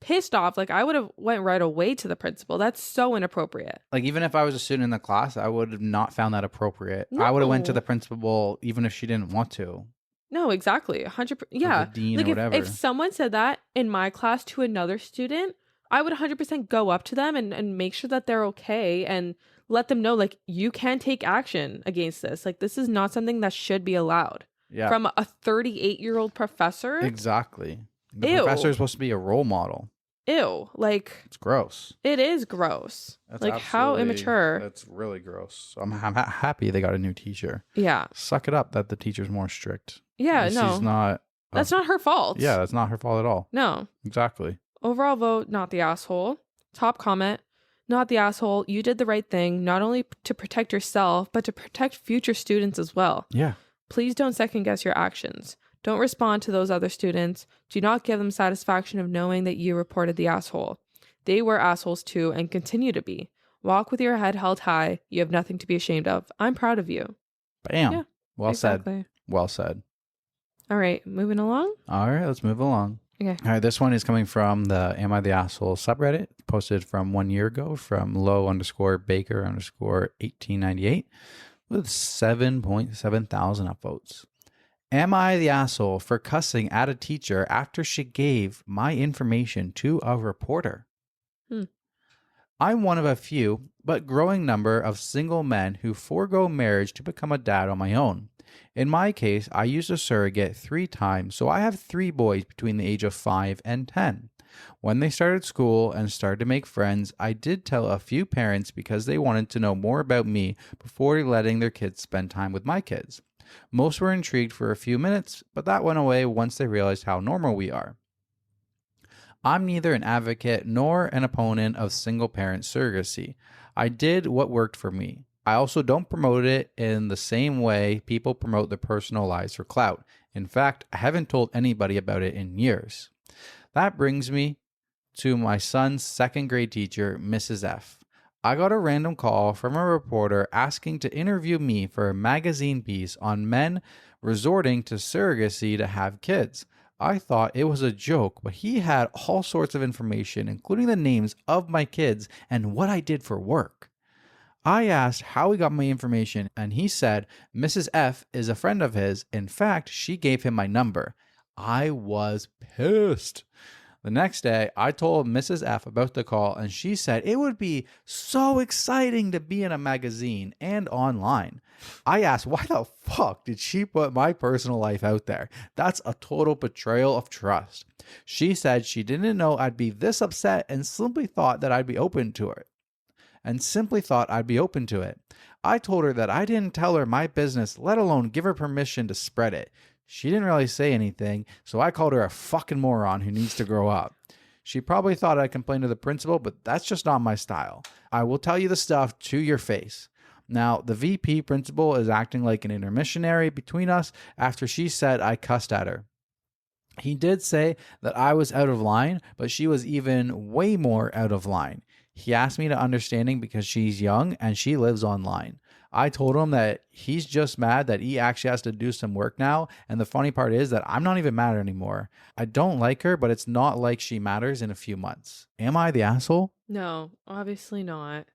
Speaker 2: pissed off. Like, I would have went right away to the principal. That's so inappropriate.
Speaker 1: Like, even if I was a student in the class, I would have not found that appropriate.
Speaker 2: No.
Speaker 1: I would have went to the principal even if she didn't want to.
Speaker 2: No, exactly. 100%. Yeah.
Speaker 1: The dean
Speaker 2: like,
Speaker 1: or whatever.
Speaker 2: if someone said that in my class to another student, I would 100% go up to them and make sure that they're okay and let them know, like, you can take action against this. Like, this is not something that should be allowed.
Speaker 1: Yeah.
Speaker 2: From a 38-year-old professor.
Speaker 1: Exactly. The
Speaker 2: Ew.
Speaker 1: professor is supposed to be a role model.
Speaker 2: Ew. Like,
Speaker 1: It's gross.
Speaker 2: it is gross.
Speaker 1: That's
Speaker 2: like, how immature.
Speaker 1: That's really gross. I'm happy they got a new teacher.
Speaker 2: Yeah.
Speaker 1: Suck it up that the teacher's more strict.
Speaker 2: Yeah,
Speaker 1: She's
Speaker 2: no.
Speaker 1: not.
Speaker 2: That's not her fault.
Speaker 1: Yeah, that's not her fault at all.
Speaker 2: No.
Speaker 1: Exactly.
Speaker 2: Overall vote, not the asshole. Top comment, not the asshole. You did the right thing, not only to protect yourself, but to protect future students as well.
Speaker 1: Yeah.
Speaker 2: Please don't second guess your actions. Don't respond to those other students. Do not give them satisfaction of knowing that you reported the asshole. They were assholes too and continue to be. Walk with your head held high. You have nothing to be ashamed of. I'm proud of you.
Speaker 1: Bam.
Speaker 2: Yeah,
Speaker 1: Well
Speaker 2: exactly.
Speaker 1: said. Well said.
Speaker 2: All right, moving along.
Speaker 1: All right, let's move along.
Speaker 2: Okay.
Speaker 1: All right, this one is coming from the Am I the Asshole subreddit, posted from 1 year ago from low_baker_1898 with 7.7 thousand upvotes. Am I the asshole for cussing at a teacher after she gave my information to a reporter? I'm one of a few, but growing number of single men who forego marriage to become a dad on my own. In my case, I used a surrogate 3 times, so I have 3 boys between the age of 5 and 10. When they started school and started to make friends, I did tell a few parents because they wanted to know more about me before letting their kids spend time with my kids. Most were intrigued for a few minutes, but that went away once they realized how normal we are. I'm neither an advocate nor an opponent of single-parent surrogacy. I did what worked for me. I also don't promote it in the same way people promote their personal lives for clout. In fact, I haven't told anybody about it in years. That brings me to my son's second grade teacher, Mrs. F. I got a random call from a reporter asking to interview me for a magazine piece on men resorting to surrogacy to have kids. I thought it was a joke, but he had all sorts of information, including the names of my kids and what I did for work. I asked how he got my information, and he said Mrs. F is a friend of his. In fact, she gave him my number. I was pissed. The next day, I told Mrs. F about the call, and she said it would be so exciting to be in a magazine and online. I asked, why the fuck did she put my personal life out there? That's a total betrayal of trust. She said she didn't know I'd be this upset and simply thought I'd be open to it. I told her that I didn't tell her my business, let alone give her permission to spread it. She didn't really say anything, so I called her a fucking moron who needs to grow up. She probably thought I complained to the principal, but that's just not my style. I will tell you the stuff to your face. Now, the VP principal is acting like an intermissionary between us after she said I cussed at her. He did say that I was out of line, but she was even way more out of line. He asked me to understanding because she's young and she lives online. I told him that he's just mad that he actually has to do some work now. And the funny part is that I'm not even mad anymore. I don't like her, but it's not like she matters in a few months. Am I the asshole?
Speaker 2: No, obviously not.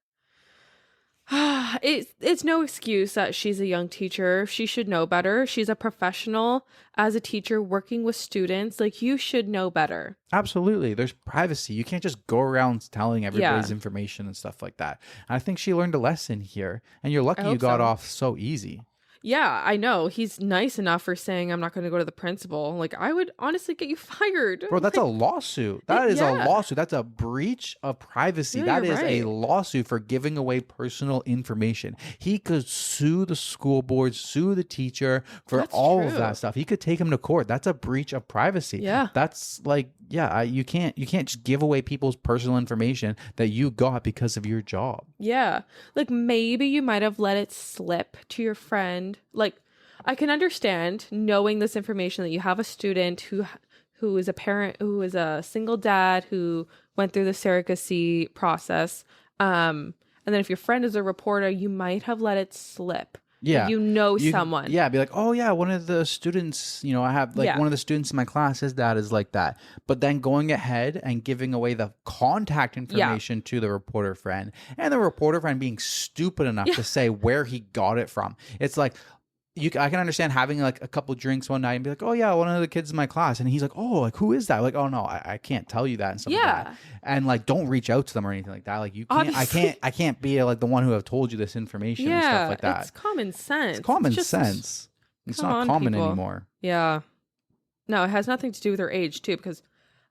Speaker 2: It's no excuse that she's a young teacher. She should know better. She's a professional as a teacher working with students. Like, you should know better.
Speaker 1: Absolutely. There's privacy. You can't just go around telling everybody's information and stuff like that. And I think she learned a lesson here. And you're lucky you got off so easy.
Speaker 2: Yeah, I know. He's nice enough for saying I'm not going to go to the principal. Like, I would honestly get you fired.
Speaker 1: Bro, that's a lawsuit. That is a lawsuit. That's a breach of privacy.
Speaker 2: Yeah,
Speaker 1: that is
Speaker 2: right.
Speaker 1: a lawsuit for giving away personal information. He could sue the school board, sue the teacher for
Speaker 2: That's
Speaker 1: all
Speaker 2: true.
Speaker 1: of that stuff. He could take him to court. That's a breach of privacy.
Speaker 2: Yeah.
Speaker 1: That's like, you can't just give away people's personal information that you got because of your job.
Speaker 2: Yeah. Like, maybe you might have let it slip to your friend. Like, I can understand knowing this information that you have a student who is a parent, who is a single dad, who went through the surrogacy process. And then if your friend is a reporter, you might have let it slip.
Speaker 1: Yeah.
Speaker 2: Like, someone.
Speaker 1: Yeah. Be like, oh yeah, one of the students, I have one of the students in my class, his dad is like that. But then going ahead and giving away the contact information to the reporter friend, and the reporter friend being stupid enough to say where he got it from. It's like, I can understand having like a couple drinks one night and be like, oh yeah, one of the kids in my class, and he's like, oh, like, who is that? Like, oh no, I can't tell you that and stuff like that. And like, don't reach out to them or anything like that. Like, you can't,
Speaker 2: Obviously.
Speaker 1: I can't be like the one who have told you this information and stuff like that.
Speaker 2: It's common sense.
Speaker 1: It's common sense. It's not common anymore.
Speaker 2: Yeah. No, it has nothing to do with their age too, because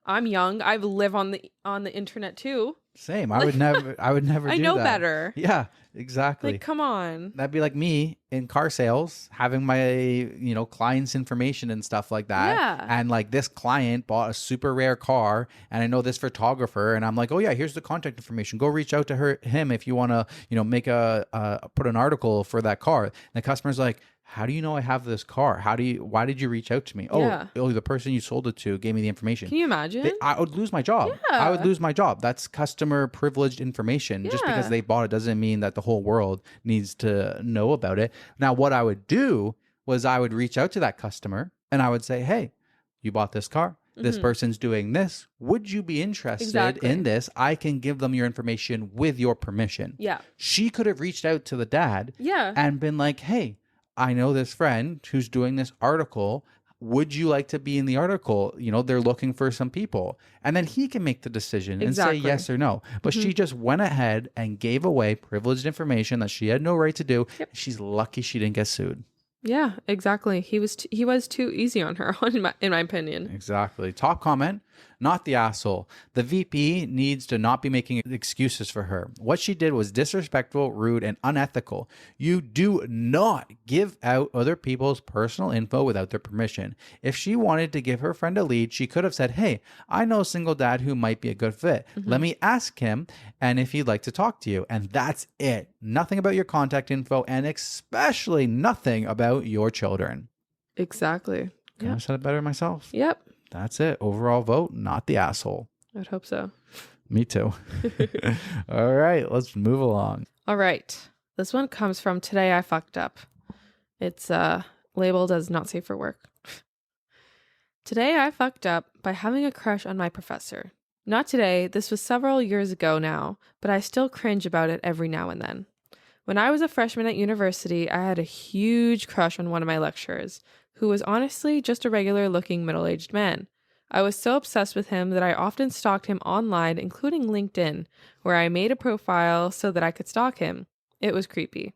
Speaker 2: I'm young. I live on the internet too.
Speaker 1: Same. I would never
Speaker 2: I
Speaker 1: do
Speaker 2: know
Speaker 1: that.
Speaker 2: better.
Speaker 1: Yeah, exactly.
Speaker 2: Like, come on.
Speaker 1: That'd be like me in car sales, having my, client's information and stuff like that.
Speaker 2: Yeah.
Speaker 1: And like, this client bought a super rare car, and I know this photographer, and I'm like, oh yeah, here's the contact information. Go reach out to him if you want to, make put an article for that car. And the customer's like, how do you know I have this car? Why did you reach out to me?
Speaker 2: Yeah.
Speaker 1: Oh, the person you sold it to gave me the information.
Speaker 2: Can you imagine?
Speaker 1: I would lose my job.
Speaker 2: Yeah.
Speaker 1: I would lose my job. That's customer privileged information. Just because they bought it doesn't mean that the whole world needs to know about it. Now, what I would do was I would reach out to that customer and I would say, hey, you bought this car. This person's doing this. Would you be interested in this? I can give them your information with your permission.
Speaker 2: Yeah.
Speaker 1: She could have reached out to the dad
Speaker 2: Yeah.
Speaker 1: and been like, hey, I know this friend who's doing this article. Would you like to be in the article? They're looking for some people. And then he can make the decision and say yes or no. But she just went ahead and gave away privileged information that she had no right to do.
Speaker 2: Yep.
Speaker 1: She's lucky she didn't get sued.
Speaker 2: Yeah, exactly. He was too easy on her, in my opinion.
Speaker 1: Exactly. Top comment. Not the asshole. The VP needs to not be making excuses for her. What she did was disrespectful, rude, and unethical. You do not give out other people's personal info without their permission. If she wanted to give her friend a lead, she could have said, hey, I know a single dad who might be a good fit. Let me ask him and if he'd like to talk to you. And that's it. Nothing about your contact info and especially nothing about your children.
Speaker 2: Exactly.
Speaker 1: I said it better myself.
Speaker 2: Yep.
Speaker 1: That's it. Overall vote, not the asshole.
Speaker 2: I'd hope so.
Speaker 1: Me too. All right, let's move along.
Speaker 2: All right. This one comes from Today I Fucked Up. It's labeled as not safe for work. Today I fucked up by having a crush on my professor. Not today, this was several years ago now, but I still cringe about it every now and then. When I was a freshman at university, I had a huge crush on one of my lecturers, who was honestly just a regular looking middle-aged man. I was so obsessed with him that I often stalked him online, including LinkedIn, where I made a profile so that I could stalk him. It was creepy.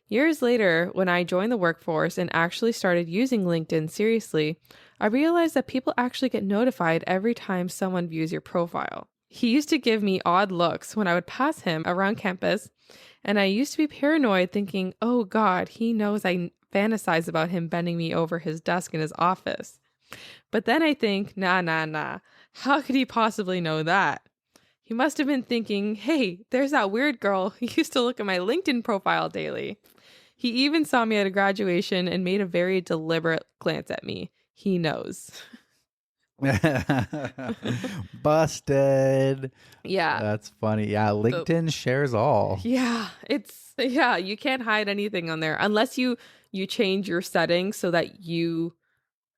Speaker 2: Years later, when I joined the workforce and actually started using LinkedIn seriously, I realized that people actually get notified every time someone views your profile. He used to give me odd looks when I would pass him around campus, and I used to be paranoid thinking, oh God, he knows I fantasize about him bending me over his desk in his office. But then I think, nah. How could he possibly know that? He must have been thinking, hey, there's that weird girl who used to look at my LinkedIn profile daily. He even saw me at a graduation and made a very deliberate glance at me. He knows.
Speaker 1: Busted.
Speaker 2: Yeah.
Speaker 1: That's funny. Yeah, LinkedIn shares all.
Speaker 2: Yeah, you can't hide anything on there unless you change your settings so that you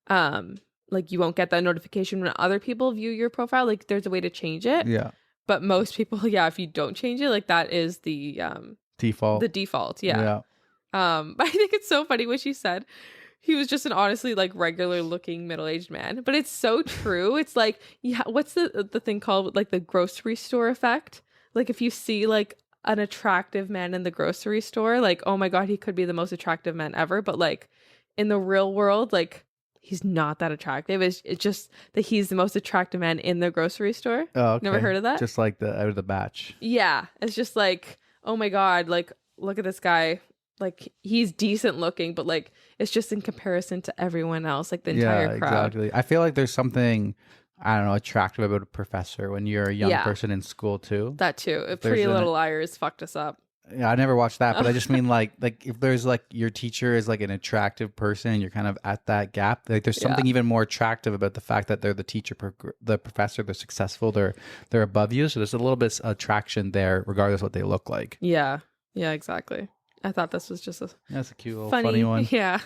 Speaker 2: like you won't get that notification when other people view your profile. Like there's a way to change it.
Speaker 1: Yeah.
Speaker 2: But most people, yeah, if you don't change it, like that is the
Speaker 1: default.
Speaker 2: The default, yeah. I think it's so funny what she said. He was just an honestly like regular looking middle-aged man. But it's so true. It's like, yeah, what's the thing called, like the grocery store effect? Like if you see like an attractive man in the grocery store, like, oh my God, he could be the most attractive man ever. But like in the real world, like he's not that attractive. It's just that he's the most attractive man in the grocery store.
Speaker 1: Oh, okay.
Speaker 2: Never heard of that?
Speaker 1: Just like the out of the batch.
Speaker 2: Yeah. It's just like, oh my God, like look at this guy. Like he's decent looking, but like it's just in comparison to everyone else, like the entire crowd.
Speaker 1: Exactly. I feel like there's something, I don't know, attractive about a professor when you're a young person in school too.
Speaker 2: That too. Pretty Little Liars fucked us up.
Speaker 1: Yeah, I never watched that, but I just mean like if there's like your teacher is like an attractive person and you're kind of at that gap, like there's something even more attractive about the fact that they're the teacher, the professor, they're successful, they're above you. So there's a little bit of attraction there, regardless of what they look like.
Speaker 2: Yeah. Yeah, exactly. I thought this was just
Speaker 1: that's a cute little funny one.
Speaker 2: Yeah.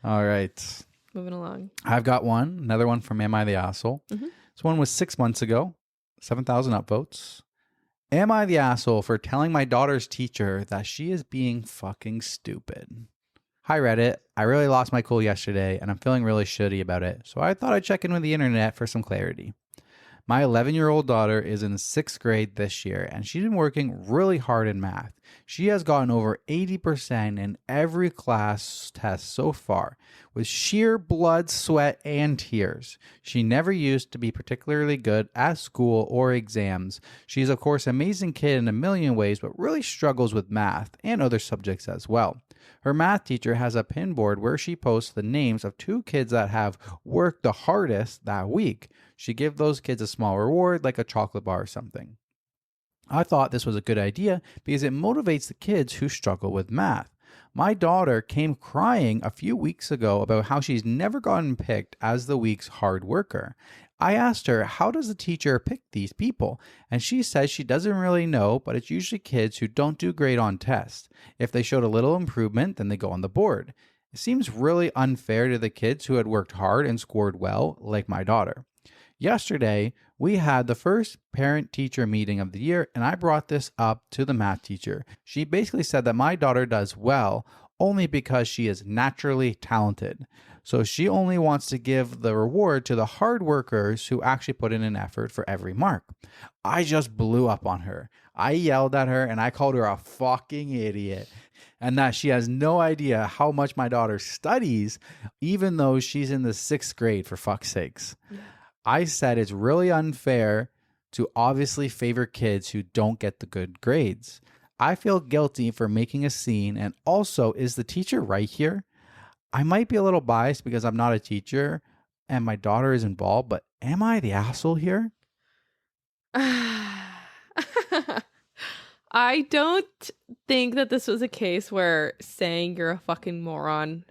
Speaker 1: All right.
Speaker 2: Moving along.
Speaker 1: I've got another one from Am I the Asshole?
Speaker 2: Mm-hmm.
Speaker 1: This one was 6 months ago, 7,000 upvotes. Am I the asshole for telling my daughter's teacher that she is being fucking stupid? Hi Reddit, I really lost my cool yesterday and I'm feeling really shitty about it, so I thought I'd check in with the internet for some clarity. My 11-year-old daughter is in 6th grade this year, and she's been working really hard in math. She has gotten over 80% in every class test so far, with sheer blood, sweat, and tears. She never used to be particularly good at school or exams. She's, of course, an amazing kid in a million ways, but really struggles with math and other subjects as well. Her math teacher has a pin board where she posts the names of 2 kids that have worked the hardest that week. She gives those kids a small reward, like a chocolate bar or something. I thought this was a good idea because it motivates the kids who struggle with math. My daughter came crying a few weeks ago about how she's never gotten picked as the week's hard worker. I asked her, how does the teacher pick these people? And she says she doesn't really know, but it's usually kids who don't do great on tests. If they showed a little improvement, then they go on the board. It seems really unfair to the kids who had worked hard and scored well, like my daughter. Yesterday, we had the first parent-teacher meeting of the year, and I brought this up to the math teacher. She basically said that my daughter does well only because she is naturally talented. So she only wants to give the reward to the hard workers who actually put in an effort for every mark. I just blew up on her. I yelled at her and I called her a fucking idiot. And that she has no idea how much my daughter studies, even though she's in the 6th grade, for fuck's sakes. Yeah. I said it's really unfair to obviously favor kids who don't get the good grades. I feel guilty for making a scene, and also, is the teacher right here? I might be a little biased because I'm not a teacher and my daughter is involved, but am I the asshole here?
Speaker 2: I don't think that this was a case where saying you're a fucking moron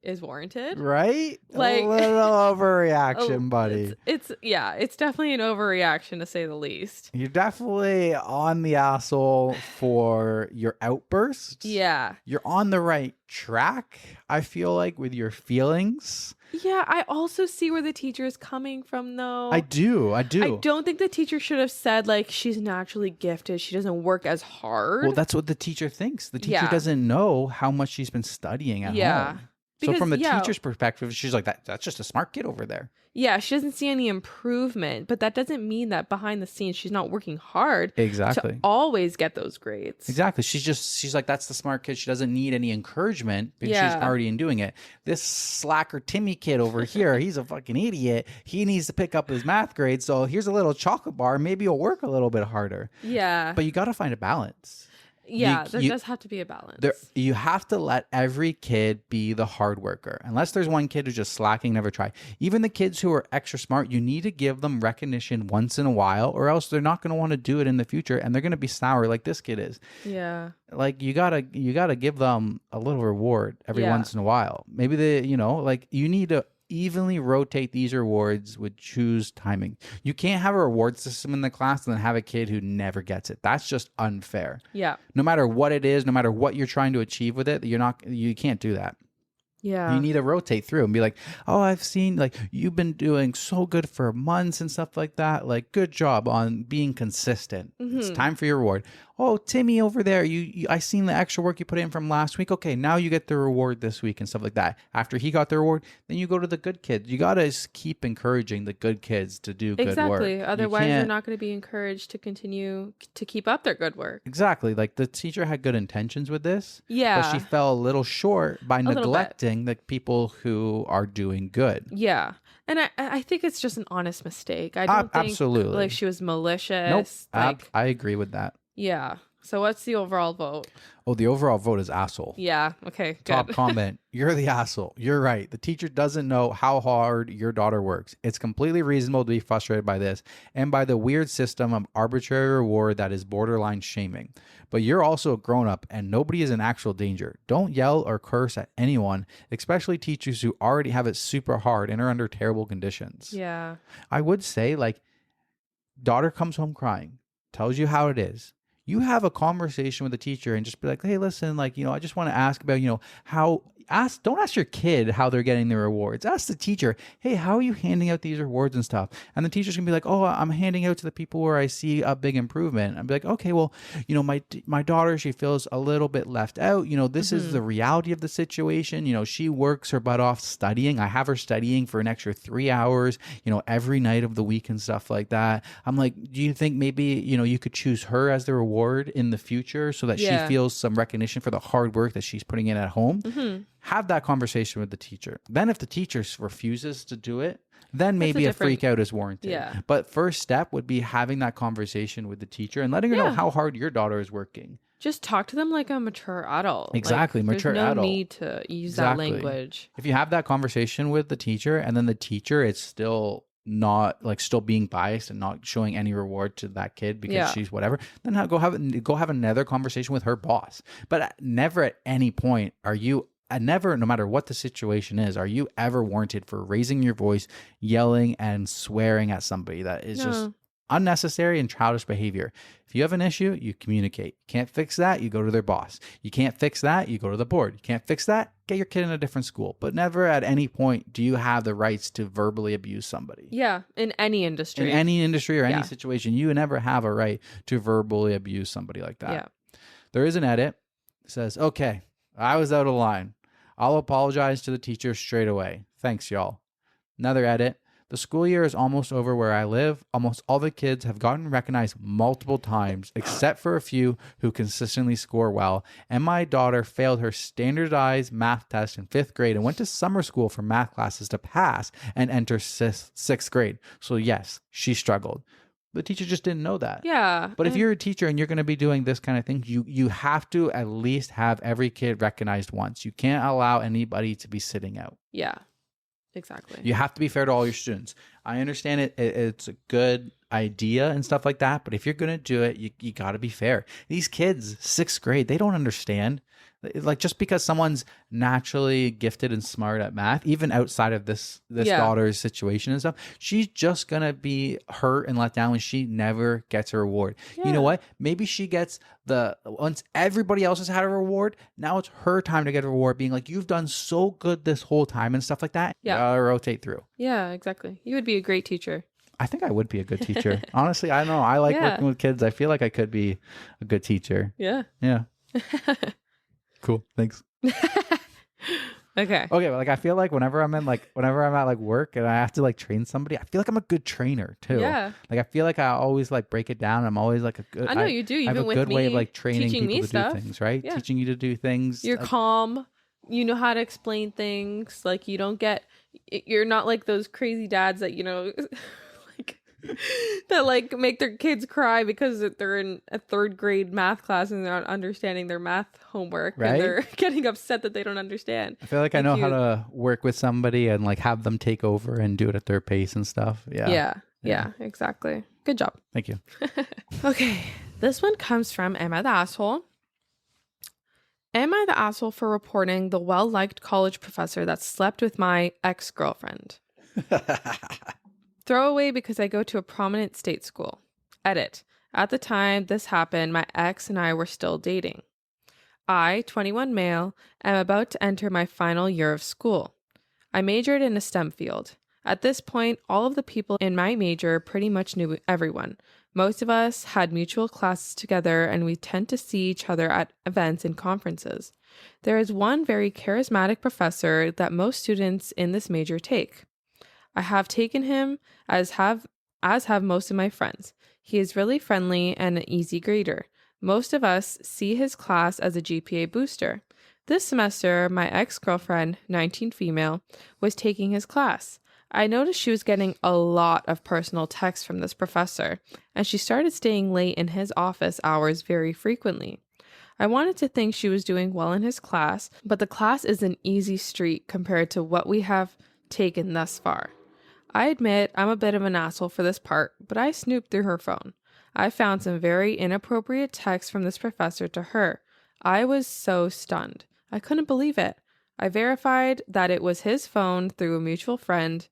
Speaker 2: is warranted.
Speaker 1: Right?
Speaker 2: Like
Speaker 1: a little overreaction, buddy.
Speaker 2: It's definitely an overreaction to say the least.
Speaker 1: You're definitely on the asshole for your outbursts.
Speaker 2: Yeah.
Speaker 1: You're on the right track, I feel like, with your feelings.
Speaker 2: Yeah, I also see where the teacher is coming from, though.
Speaker 1: I do.
Speaker 2: I don't think the teacher should have said, like, she's naturally gifted. She doesn't work as hard.
Speaker 1: Well, that's what the teacher thinks. The teacher doesn't know how much she's been studying at home. So from the teacher's perspective, she's like, that's just a smart kid over there.
Speaker 2: Yeah, she doesn't see any improvement, but that doesn't mean that behind the scenes she's not working hard to always get those grades.
Speaker 1: Exactly. She's like, that's the smart kid. She doesn't need any encouragement because she's already in doing it. This slacker Timmy kid over here, he's a fucking idiot. He needs to pick up his math grades. So here's a little chocolate bar. Maybe he'll work a little bit harder.
Speaker 2: Yeah.
Speaker 1: But you got to find a balance.
Speaker 2: Yeah, there does have to be a balance.
Speaker 1: You have to let every kid be the hard worker. Unless there's one kid who's just slacking, never try. Even the kids who are extra smart, you need to give them recognition once in a while, or else they're not going to want to do it in the future, and they're going to be sour like this kid is.
Speaker 2: Yeah.
Speaker 1: Like you gotta give them a little reward every once in a while. Maybe you need to evenly rotate these rewards with choose timing. You can't have a reward system in the class and then have a kid who never gets it. That's just unfair.
Speaker 2: Yeah.
Speaker 1: No matter what it is, no matter what you're trying to achieve with it, you can't do that.
Speaker 2: Yeah.
Speaker 1: You need to rotate through and be like, oh, I've seen like you've been doing so good for months and stuff like that. Like, good job on being consistent. It's time for your reward. Oh, Timmy over there, I seen the extra work you put in from last week. Okay, now you get the reward this week and stuff like that. After he got the reward, then you go to the good kids. You got to keep encouraging the good kids to do good work.
Speaker 2: Exactly. Otherwise, they're not going to be encouraged to continue to keep up their good work.
Speaker 1: Exactly. Like the teacher had good intentions with this.
Speaker 2: Yeah.
Speaker 1: But she fell a little short by neglecting the people who are doing good.
Speaker 2: Yeah. And I think it's just an honest mistake. I don't think
Speaker 1: absolutely.
Speaker 2: Like she was malicious.
Speaker 1: Nope. I agree with that.
Speaker 2: Yeah. So what's the overall vote?
Speaker 1: Oh, the overall vote is asshole.
Speaker 2: Yeah. Okay. Good.
Speaker 1: Top comment. You're the asshole. You're right. The teacher doesn't know how hard your daughter works. It's completely reasonable to be frustrated by this and by the weird system of arbitrary reward that is borderline shaming. But you're also a grown-up and nobody is in actual danger. Don't yell or curse at anyone, especially teachers who already have it super hard and are under terrible conditions.
Speaker 2: Yeah.
Speaker 1: I would say, like, daughter comes home crying, tells you how it is. You have a conversation with the teacher and just be like, hey, listen, like, I just want to ask about, don't ask your kid how they're getting their rewards. Ask the teacher, hey, how are you handing out these rewards and stuff? And the teacher's gonna be like, oh, I'm handing out to the people where I see a big improvement. I'd be like, okay, well, my daughter, she feels a little bit left out. This is the reality of the situation. She works her butt off studying. I have her studying for an extra 3 hours, every night of the week and stuff like that. I'm like, do you think maybe, you could choose her as the reward in the future so that she feels some recognition for the hard work that she's putting in at home? Mm-hmm. Have that conversation with the teacher. Then if the teacher refuses to do it, then maybe a freak out is warranted. Yeah. But first step would be having that conversation with the teacher and letting her know how hard your daughter is working.
Speaker 2: Just talk to them like a mature adult.
Speaker 1: Exactly, mature adult.
Speaker 2: There's no need to use that language.
Speaker 1: If you have that conversation with the teacher and then the teacher is still still being biased and not showing any reward to that kid because she's whatever, then go have another conversation with her boss. But never at any point are you no matter what the situation is, are you ever warranted for raising your voice, yelling and swearing at somebody. That is just unnecessary and childish behavior. If you have an issue, you communicate. Can't fix that, you go to their boss. You can't fix that, you go to the board. You can't fix that, get your kid in a different school. But never at any point do you have the rights to verbally abuse somebody.
Speaker 2: Yeah, in any industry.
Speaker 1: In any industry or any situation, you never have a right to verbally abuse somebody like that. Yeah. There is an edit. It says, okay, I was out of line. I'll apologize to the teacher straight away. Thanks, y'all. Another edit. The school year is almost over where I live. Almost all the kids have gotten recognized multiple times, except for a few who consistently score well. And my daughter failed her standardized math test in 5th grade and went to summer school for math classes to pass and enter 6th grade. So yes, she struggled. The teacher just didn't know that.
Speaker 2: Yeah.
Speaker 1: But if you're a teacher and you're going to be doing this kind of thing, you have to at least have every kid recognized once. You can't allow anybody to be sitting out.
Speaker 2: Yeah, exactly.
Speaker 1: You have to be fair to all your students. I understand it's a good idea and stuff like that, but if you're going to do it, you got to be fair. These kids, 6th grade, they don't understand. Like, just because someone's naturally gifted and smart at math, even outside of this daughter's situation and stuff, she's just gonna be hurt and let down when she never gets a reward. You know what? Maybe she gets once everybody else has had a reward, now it's her time to get a reward, being like, you've done so good this whole time and stuff like that.
Speaker 2: Yeah.
Speaker 1: You gotta rotate through.
Speaker 2: Yeah, exactly. You would be a great teacher.
Speaker 1: I think I would be a good teacher. Honestly, I don't know. I like working with kids. I feel like I could be a good teacher.
Speaker 2: Yeah.
Speaker 1: Yeah. Cool. Thanks.
Speaker 2: Okay.
Speaker 1: But like, I feel like whenever I'm at work and I have to like train somebody, I feel like I'm a good trainer too.
Speaker 2: Yeah.
Speaker 1: Like, I feel like I always like break it down. I'm always like
Speaker 2: I know you do.
Speaker 1: I have
Speaker 2: Even
Speaker 1: a
Speaker 2: with
Speaker 1: good
Speaker 2: me,
Speaker 1: way of like training people to
Speaker 2: stuff.
Speaker 1: do things, right?
Speaker 2: Yeah.
Speaker 1: Teaching you to do things.
Speaker 2: You're calm. You know how to explain things. Like, you're not like those crazy dads that, like that like make their kids cry because they're in a 3rd grade math class and they're not understanding their math homework,
Speaker 1: right?
Speaker 2: And they're getting upset that they don't understand.
Speaker 1: I feel like I know how to work with somebody and like have them take over and do it at their pace and stuff.
Speaker 2: Yeah, exactly. Good job.
Speaker 1: Thank you.
Speaker 2: Okay, this one comes from Am I the Asshole? Am I the asshole for reporting the well-liked college professor that slept with my ex-girlfriend? Throwaway because I go to a prominent state school. Edit. At the time this happened, my ex and I were still dating. I, 21 male, am about to enter my final year of school. I majored in a STEM field. At this point, all of the people in my major pretty much knew everyone. Most of us had mutual classes together, and we tend to see each other at events and conferences. There is one very charismatic professor that most students in this major take. I have taken him, as have most of my friends. He is really friendly and an easy grader. Most of us see his class as a GPA booster. This semester, my ex-girlfriend, 19 female, was taking his class. I noticed she was getting a lot of personal texts from this professor, and she started staying late in his office hours very frequently. I wanted to think she was doing well in his class, but the class is an easy street compared to what we have taken thus far. I admit I'm a bit of an asshole for this part, but I snooped through her phone. I found some very inappropriate texts from this professor to her. I was so stunned. I couldn't believe it. I verified that it was his phone through a mutual friend.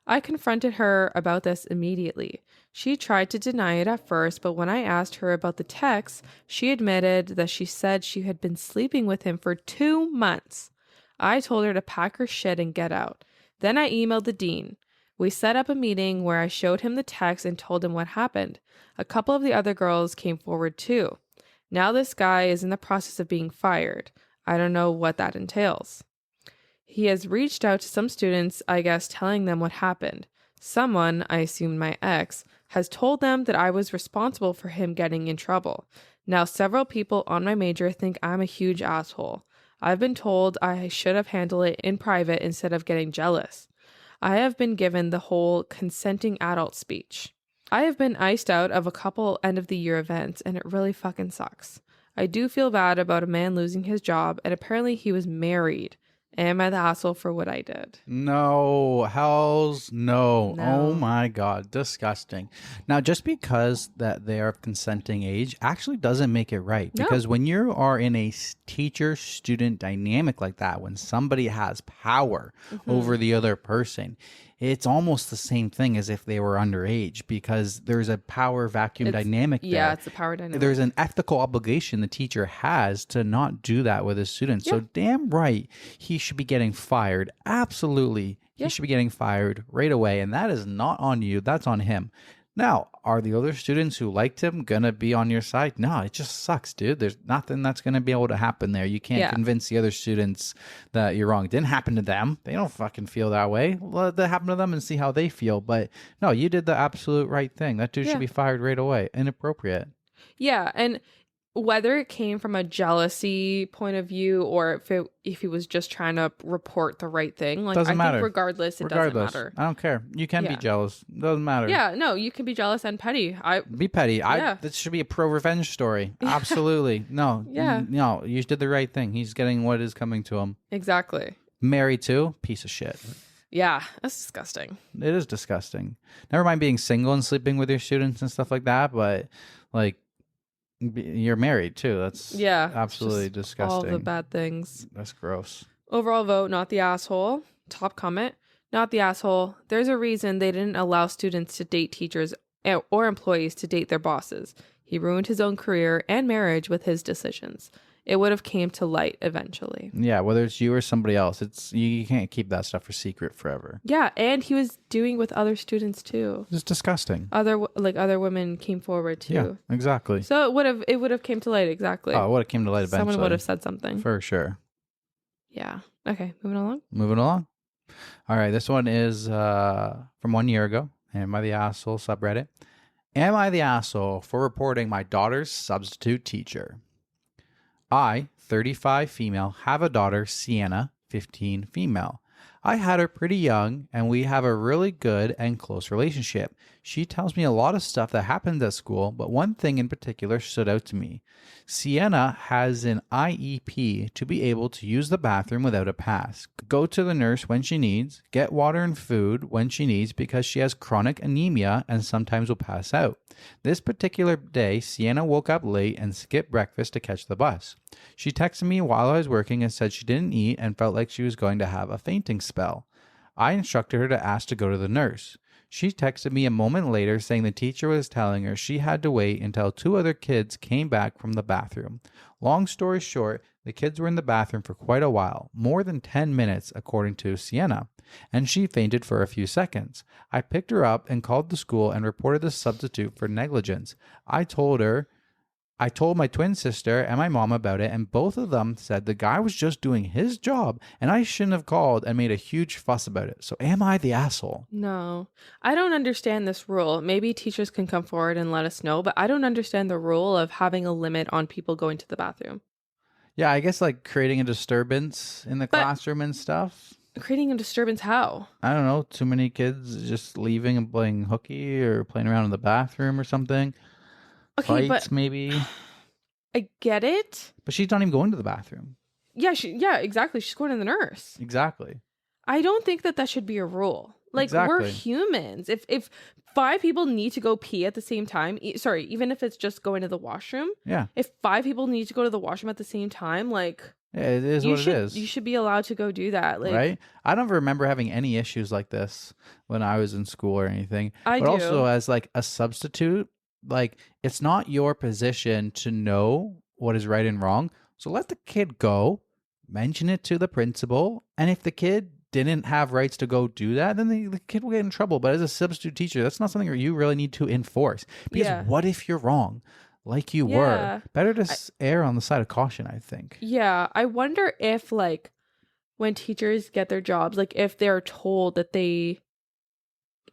Speaker 2: I confronted her about this immediately. She tried to deny it at first, but when I asked her about the texts, she admitted that she said she had been sleeping with him for 2 months. I told her to pack her shit and get out. Then I emailed the dean. We set up a meeting where I showed him the text and told him what happened. A couple of the other girls came forward too. Now this guy is in the process of being fired. I don't know what that entails. He has reached out to some students, I guess, telling them what happened. Someone, I assume my ex, has told them that I was responsible for him getting in trouble. Now several people on my major think I'm a huge asshole. I've been told I should have handled it in private instead of getting jealous. I have been given the whole consenting adult speech. I have been iced out of a couple end of the year events, and it really fucking sucks. I do feel bad about a man losing his job, and apparently he was married. Am I the asshole for what I did?
Speaker 1: No, hells no. Oh my God, disgusting. Now, just because that they are of consenting age actually doesn't make it right.
Speaker 2: No.
Speaker 1: Because when you are in a teacher-student dynamic like that, when somebody has power over the other person, it's almost the same thing as if they were underage, because there's a power vacuum dynamic there.
Speaker 2: Yeah, it's a power dynamic.
Speaker 1: There's an ethical obligation the teacher has to not do that with his students.
Speaker 2: Yeah.
Speaker 1: So damn right, he should be getting fired. Absolutely.
Speaker 2: Yeah.
Speaker 1: He should be getting fired right away. And that is not on you. That's on him. Now, are the other students who liked him going to be on your side? No, it just sucks, dude. There's nothing that's going to be able to happen there. You can't
Speaker 2: Yeah.
Speaker 1: convince the other students that you're wrong. It didn't happen to them. They don't fucking feel that way. Let that happen to them and see how they feel. But no, you did the absolute right thing. That dude
Speaker 2: Yeah.
Speaker 1: should be fired right away. Inappropriate.
Speaker 2: Yeah, and whether it came from a jealousy point of view or if he was just trying to report the right thing, like
Speaker 1: Doesn't
Speaker 2: I
Speaker 1: matter.
Speaker 2: think regardless, it doesn't matter.
Speaker 1: I don't care. You can be
Speaker 2: Yeah.
Speaker 1: jealous. Doesn't matter.
Speaker 2: Yeah, no, you can be jealous and petty.
Speaker 1: Be petty.
Speaker 2: Yeah.
Speaker 1: This should be a pro revenge story. Absolutely. No.
Speaker 2: Yeah.
Speaker 1: No, you did the right thing. He's getting what is coming to him.
Speaker 2: Exactly.
Speaker 1: Married too? Piece of shit.
Speaker 2: Yeah, that's disgusting.
Speaker 1: It is disgusting. Never mind being single and sleeping with your students and stuff like that, but like you're married too. That's absolutely
Speaker 2: just
Speaker 1: disgusting.
Speaker 2: All the bad things.
Speaker 1: That's gross.
Speaker 2: Overall vote, not the asshole. Top comment, not the asshole. There's a reason they didn't allow students to date teachers or employees to date their bosses. He ruined his own career and marriage with his decisions. It would have came to light eventually.
Speaker 1: Yeah, whether it's you or somebody else, it's you can't keep that stuff for secret forever.
Speaker 2: Yeah, and he was doing with other students too.
Speaker 1: It's disgusting.
Speaker 2: Other women came forward too.
Speaker 1: Yeah, exactly.
Speaker 2: So it would have came to light exactly.
Speaker 1: Oh, it would have came to light eventually.
Speaker 2: Someone would have said something.
Speaker 1: For sure.
Speaker 2: Yeah. Okay, moving along.
Speaker 1: Moving along. All right, this one is from 1 year ago. Am I the asshole subreddit? Am I the asshole for reporting my daughter's substitute teacher? I, 35 female, have a daughter, Sienna, 15 female. I had her pretty young, and we have a really good and close relationship. She tells me a lot of stuff that happened at school, but one thing in particular stood out to me. Sienna has an IEP to be able to use the bathroom without a pass, go to the nurse when she needs, get water and food when she needs because she has chronic anemia and sometimes will pass out. This particular day, Sienna woke up late and skipped breakfast to catch the bus. She texted me while I was working and said she didn't eat and felt like she was going to have a fainting spell. I instructed her to ask to go to the nurse. She texted me a moment later saying the teacher was telling her she had to wait until 2 other kids came back from the bathroom. Long story short, the kids were in the bathroom for quite a while, more than 10 minutes according to Sienna, and she fainted for a few seconds. I picked her up and called the school and reported the substitute for negligence. I told my twin sister and my mom about it, and both of them said the guy was just doing his job and I shouldn't have called and made a huge fuss about it. So am I the asshole?
Speaker 2: No, I don't understand this rule. Maybe teachers can come forward and let us know, but I don't understand the rule of having a limit on people going to the bathroom.
Speaker 1: Yeah, I guess like creating a disturbance in the classroom and stuff.
Speaker 2: Creating a disturbance how?
Speaker 1: I don't know. Too many kids just leaving and playing hooky or playing around in the bathroom or something.
Speaker 2: Okay,
Speaker 1: Fights,
Speaker 2: but
Speaker 1: maybe.
Speaker 2: I get it.
Speaker 1: But she's not even going to the bathroom.
Speaker 2: Yeah, exactly. She's going to the nurse.
Speaker 1: Exactly.
Speaker 2: I don't think that should be a rule. Like, we're
Speaker 1: Exactly.
Speaker 2: humans. If 5 people need to go pee at the same time, even if it's just going to the washroom.
Speaker 1: Yeah.
Speaker 2: If 5 people need to go to the washroom at the same time, like,
Speaker 1: Yeah, it is what it is.
Speaker 2: You should be allowed to go do that. Like,
Speaker 1: right? I don't remember having any issues like this when I was in school or anything.
Speaker 2: I
Speaker 1: but
Speaker 2: do.
Speaker 1: also as like a substitute, like it's not your position to know what is right and wrong. So let the kid go, mention it to the principal, and if the kid didn't have rights to go do that, then the kid will get in trouble. But as a substitute teacher, that's not something you really need to enforce. Because what if you're wrong? Like you were. Better to err on the side of caution, I think.
Speaker 2: Yeah. I wonder if, like, when teachers get their jobs, like, if they're told that they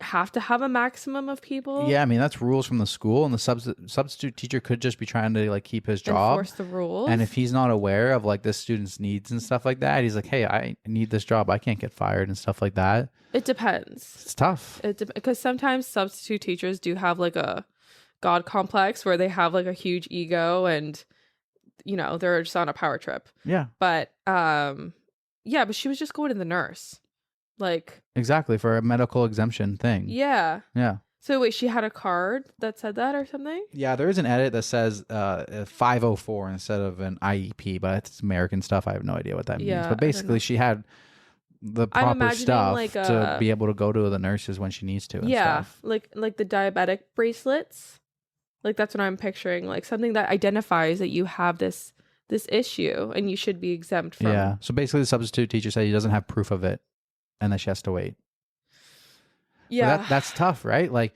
Speaker 2: have to have a maximum of people.
Speaker 1: Yeah, I mean, that's rules from the school, and the substitute teacher could just be trying to, like, keep his job.
Speaker 2: Enforce the rules.
Speaker 1: And if he's not aware of, like, this student's needs and stuff like that, he's like, hey, I need this job. I can't get fired and stuff like that.
Speaker 2: It depends.
Speaker 1: It's tough.
Speaker 2: Because sometimes substitute teachers do have, like, a God complex where they have, like, a huge ego and, you know, they're just on a power trip.
Speaker 1: Yeah.
Speaker 2: But, yeah, but she was just going to the nurse. Like.
Speaker 1: Exactly, for a medical exemption thing.
Speaker 2: Yeah.
Speaker 1: Yeah.
Speaker 2: So wait, she had a card that said that or something?
Speaker 1: Yeah, there is an edit that says 504 instead of an IEP, but it's American stuff. I have no idea what that means. But basically, she had the proper stuff
Speaker 2: like
Speaker 1: to be able to go to the nurses when she needs to and stuff.
Speaker 2: like the diabetic bracelets. Like that's what I'm picturing. Like something that identifies that you have this issue and you should be exempt from.
Speaker 1: Yeah. So basically, the substitute teacher said he doesn't have proof of it and that she has to wait.
Speaker 2: Yeah.
Speaker 1: That's tough, right? Like,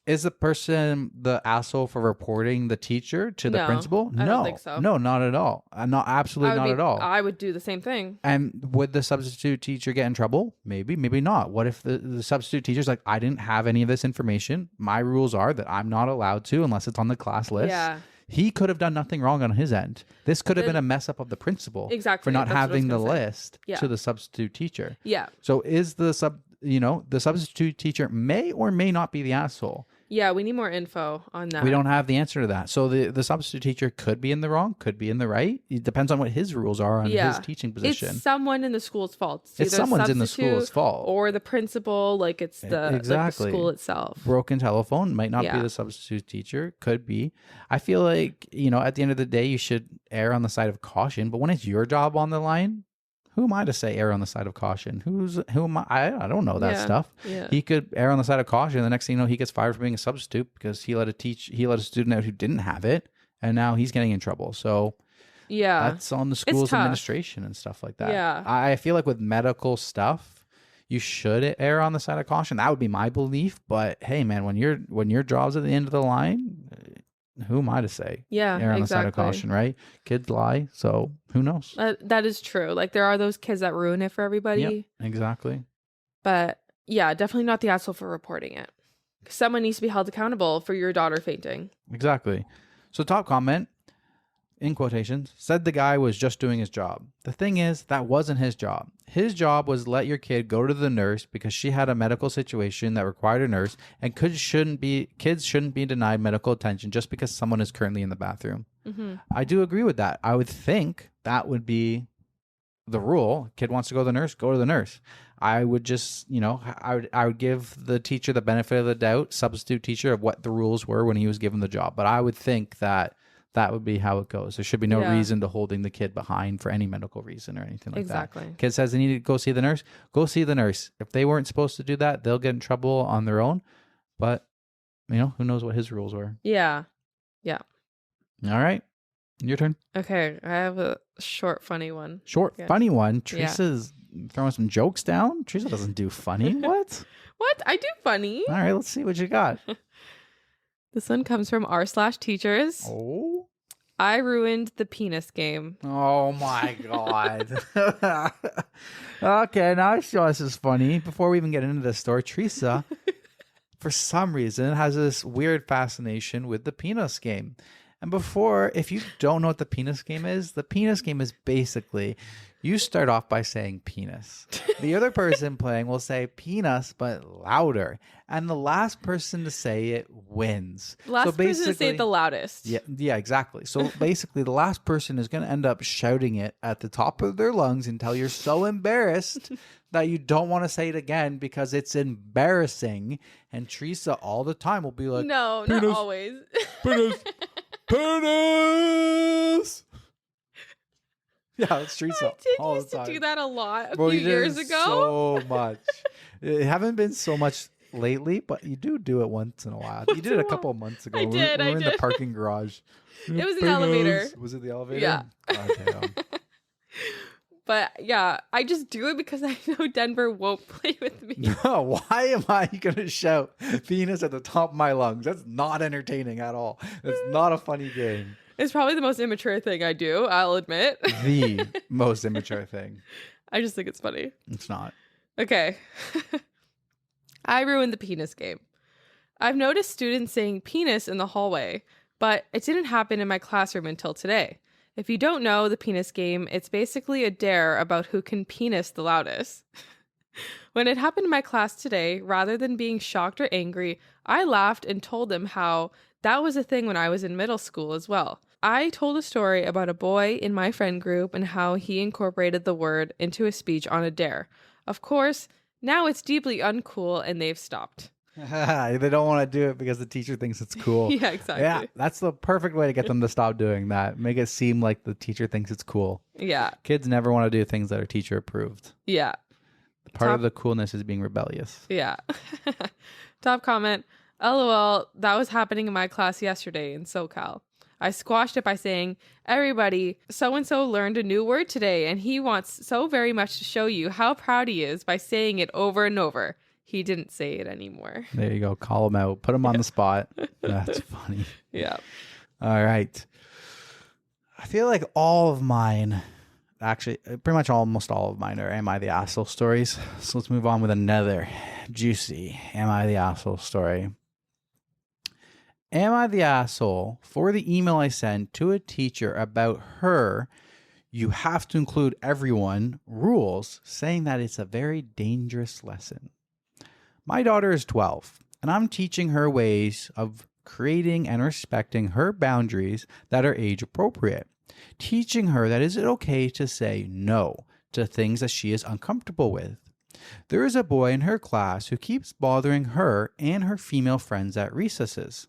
Speaker 1: Is the person the asshole for reporting the teacher to the
Speaker 2: No,
Speaker 1: principal?
Speaker 2: I don't think so.
Speaker 1: No, not at all. Absolutely not at all.
Speaker 2: I would do the same thing.
Speaker 1: And would the substitute teacher get in trouble? Maybe, maybe not. What if the substitute teacher's like, I didn't have any of this information. My rules are that I'm not allowed to unless it's on the class list.
Speaker 2: Yeah.
Speaker 1: He could have done nothing wrong on his end. This could have been a mess up of the principal
Speaker 2: Exactly.
Speaker 1: for not
Speaker 2: That's what I was
Speaker 1: having the
Speaker 2: gonna say.
Speaker 1: list
Speaker 2: Yeah.
Speaker 1: to the substitute teacher.
Speaker 2: Yeah.
Speaker 1: So is the substitute teacher may or may not be the asshole.
Speaker 2: Yeah, we need more info on that.
Speaker 1: We don't have the answer to that. So the substitute teacher could be in the wrong, could be in the right. It depends on what his rules are on his teaching position.
Speaker 2: It's someone in the school's fault.
Speaker 1: It's
Speaker 2: either
Speaker 1: someone's in the school's fault.
Speaker 2: or the principal. Like it's the like the school itself.
Speaker 1: Broken telephone might not be the substitute teacher. Could be. I feel like, at the end of the day, you should err on the side of caution. But when it's your job on the line, who am I to say err on the side of caution? Who am I? I don't know that stuff. Yeah. He could err on the side of caution. The next thing you know, he gets fired for being a substitute because he let a student out who didn't have it, and now he's getting in trouble. So that's on the school's administration and stuff like that.
Speaker 2: Yeah.
Speaker 1: I feel like with medical stuff, you should err on the side of caution. That would be my belief. But hey, man, when your job's at the end of the line, who am I to say?
Speaker 2: Yeah,
Speaker 1: err on the side of caution, right? Kids lie, so who knows?
Speaker 2: That is true. Like there are those kids that ruin it for everybody.
Speaker 1: Yep, exactly.
Speaker 2: But yeah, definitely not the asshole for reporting it. Someone needs to be held accountable for your daughter fainting.
Speaker 1: Exactly. So top comment, in quotations, said the guy was just doing his job. The thing is, that wasn't his job. His job was let your kid go to the nurse because she had a medical situation that required a nurse, and kids shouldn't be denied medical attention just because someone is currently in the bathroom. Mm-hmm. I do agree with that. I would think that would be the rule. Kid wants to go to the nurse, go to the nurse. I would just, I would give the teacher the benefit of the doubt, substitute teacher, of what the rules were when he was given the job. But I would think that would be how it goes. There should be no reason to holding the kid behind for any medical reason or anything like that. Kid says they need to go see the nurse. Go see the nurse. If they weren't supposed to do that, they'll get in trouble on their own. But, who knows what his rules were.
Speaker 2: Yeah. Yeah.
Speaker 1: All right. Your turn.
Speaker 2: Okay. I have a short, funny one.
Speaker 1: Funny one? Teresa's throwing some jokes down? Teresa doesn't do funny. What?
Speaker 2: What? I do funny.
Speaker 1: All right. Let's see what you got.
Speaker 2: This one comes from r/teachers.
Speaker 1: Oh.
Speaker 2: I ruined the penis game.
Speaker 1: Oh my God. Okay, now I show us is funny. Before we even get into this story, Teresa, for some reason, has this weird fascination with the penis game. And if you don't know what the penis game is basically, you start off by saying penis. The other person playing will say penis, but louder. And the last person to say it wins.
Speaker 2: Last person to say it the loudest.
Speaker 1: Yeah, exactly. So basically, the last person is going to end up shouting it at the top of their lungs until you're so embarrassed that you don't want to say it again because it's embarrassing. And Teresa all the time will be like,
Speaker 2: no,
Speaker 1: penis,
Speaker 2: not always.
Speaker 1: Penis, penis. Yeah, it's Teresa.
Speaker 2: I used to do that a lot
Speaker 1: few
Speaker 2: years ago.
Speaker 1: So much. It haven't been so much lately, but you do it once in a while. You did it a couple of months ago.
Speaker 2: I did.
Speaker 1: We were in the parking garage.
Speaker 2: It was an elevator.
Speaker 1: Was it the elevator?
Speaker 2: Yeah.
Speaker 1: God damn.
Speaker 2: But yeah, I just do it because I know Denver won't play with me.
Speaker 1: No, why am I going to shout penis at the top of my lungs? That's not entertaining at all. That's not a funny game.
Speaker 2: It's probably the most immature thing I do, I'll admit.
Speaker 1: The most immature thing.
Speaker 2: I just think it's funny.
Speaker 1: It's not.
Speaker 2: Okay. I ruined the penis game. I've noticed students saying penis in the hallway, but it didn't happen in my classroom until today. If you don't know the penis game, it's basically a dare about who can penis the loudest. When it happened in my class today, rather than being shocked or angry, I laughed and told them how that was a thing when I was in middle school as well. I told a story about a boy in my friend group and how he incorporated the word into a speech on a dare. Of course, now it's deeply uncool and they've stopped.
Speaker 1: They don't want to do it because the teacher thinks it's cool.
Speaker 2: Yeah, exactly.
Speaker 1: Yeah, that's the perfect way to get them to stop doing that. Make it seem like the teacher thinks it's cool.
Speaker 2: Yeah.
Speaker 1: Kids never want to do things that are teacher approved.
Speaker 2: Yeah.
Speaker 1: Part of the coolness is being rebellious.
Speaker 2: Yeah. Top comment. LOL, that was happening in my class yesterday in SoCal. I squashed it by saying, everybody, so-and-so learned a new word today, and he wants so very much to show you how proud he is by saying it over and over. he didn't say it anymore.
Speaker 1: There you go. Call him out. Put him on the spot. That's funny.
Speaker 2: Yeah.
Speaker 1: All right. I feel like all of mine, actually, pretty much almost all of mine are Am I the Asshole stories. So let's move on with another juicy Am I the Asshole story. Am I the asshole for the email I sent to a teacher about her "you have to include everyone" rules, saying that it's a very dangerous lesson? My daughter is 12, and I'm teaching her ways of creating and respecting her boundaries that are age appropriate. Teaching her that is it okay to say no to things that she is uncomfortable with. There is a boy in her class who keeps bothering her and her female friends at recesses.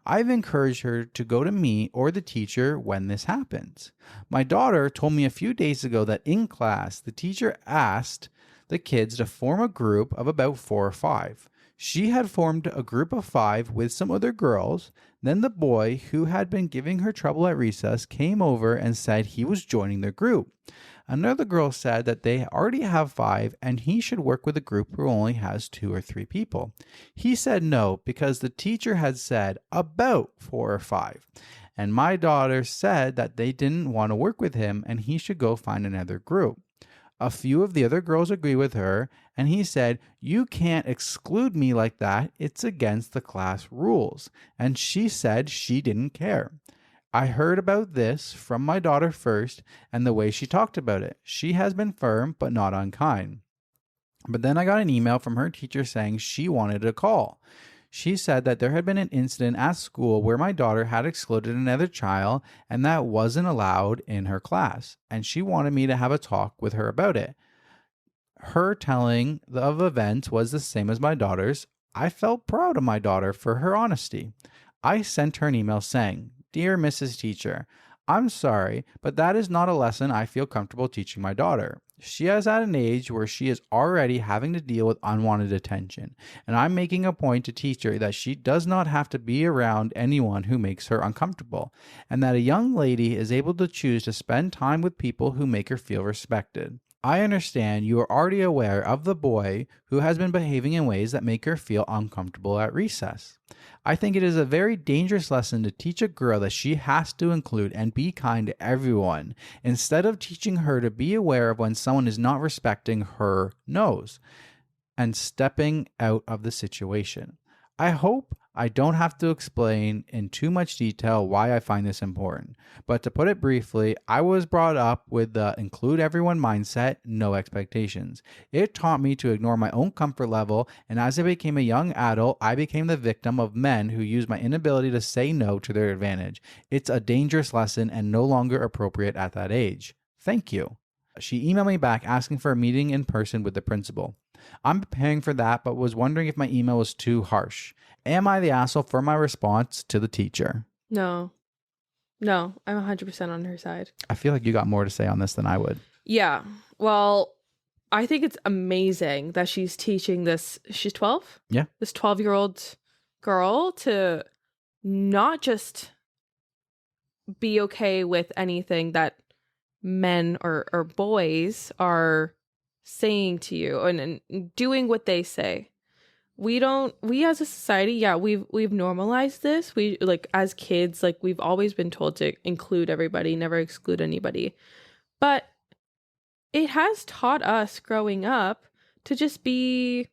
Speaker 1: I've encouraged her to go to me or the teacher when this happens. My daughter told me a few days ago that in class, the teacher asked the kids to form a group of about 4 or 5. She had formed a group of 5 with some other girls. Then the boy who had been giving her trouble at recess came over and said he was joining their group. Another girl said that they already have 5 and he should work with a group who only has 2 or 3 people. He said no because the teacher had said about 4 or 5. And my daughter said that they didn't want to work with him and he should go find another group. A few of the other girls agree with her, and he said, "You can't exclude me like that. It's against the class rules." And she said she didn't care. I heard about this from my daughter first, and the way she talked about it. She has been firm, but not unkind. But then I got an email from her teacher saying she wanted a call. She said that there had been an incident at school where my daughter had excluded another child and that wasn't allowed in her class, and she wanted me to have a talk with her about it. Her telling of events was the same as my daughter's. I felt proud of my daughter for her honesty. I sent her an email saying, "Dear Mrs. Teacher, I'm sorry, but that is not a lesson I feel comfortable teaching my daughter. She is at an age where she is already having to deal with unwanted attention, and I'm making a point to teach her that she does not have to be around anyone who makes her uncomfortable, and that a young lady is able to choose to spend time with people who make her feel respected. I understand you are already aware of the boy who has been behaving in ways that make her feel uncomfortable at recess. I think it is a very dangerous lesson to teach a girl that she has to include and be kind to everyone, instead of teaching her to be aware of when someone is not respecting her nose and stepping out of the situation. I hope I don't have to explain in too much detail why I find this important, but to put it briefly, I was brought up with the include everyone mindset, no expectations. It taught me to ignore my own comfort level, and as I became a young adult, I became the victim of men who use my inability to say no to their advantage. It's a dangerous lesson and no longer appropriate at that age. Thank you." She emailed me back asking for a meeting in person with the principal. I'm preparing for that, but was wondering if my email was too harsh. Am I the asshole for my response to the teacher?
Speaker 2: No, I'm 100% on her side.
Speaker 1: I feel like you got more to say on this than I would.
Speaker 2: Yeah. Well, I think it's amazing that she's teaching this. She's 12?
Speaker 1: Yeah.
Speaker 2: This 12-year-old girl to not just be okay with anything that men or boys are saying to you and doing what they say. We as a society, yeah, we've normalized this. We, like, as kids, like, we've always been told to include everybody, never exclude anybody. But it has taught us growing up to just be,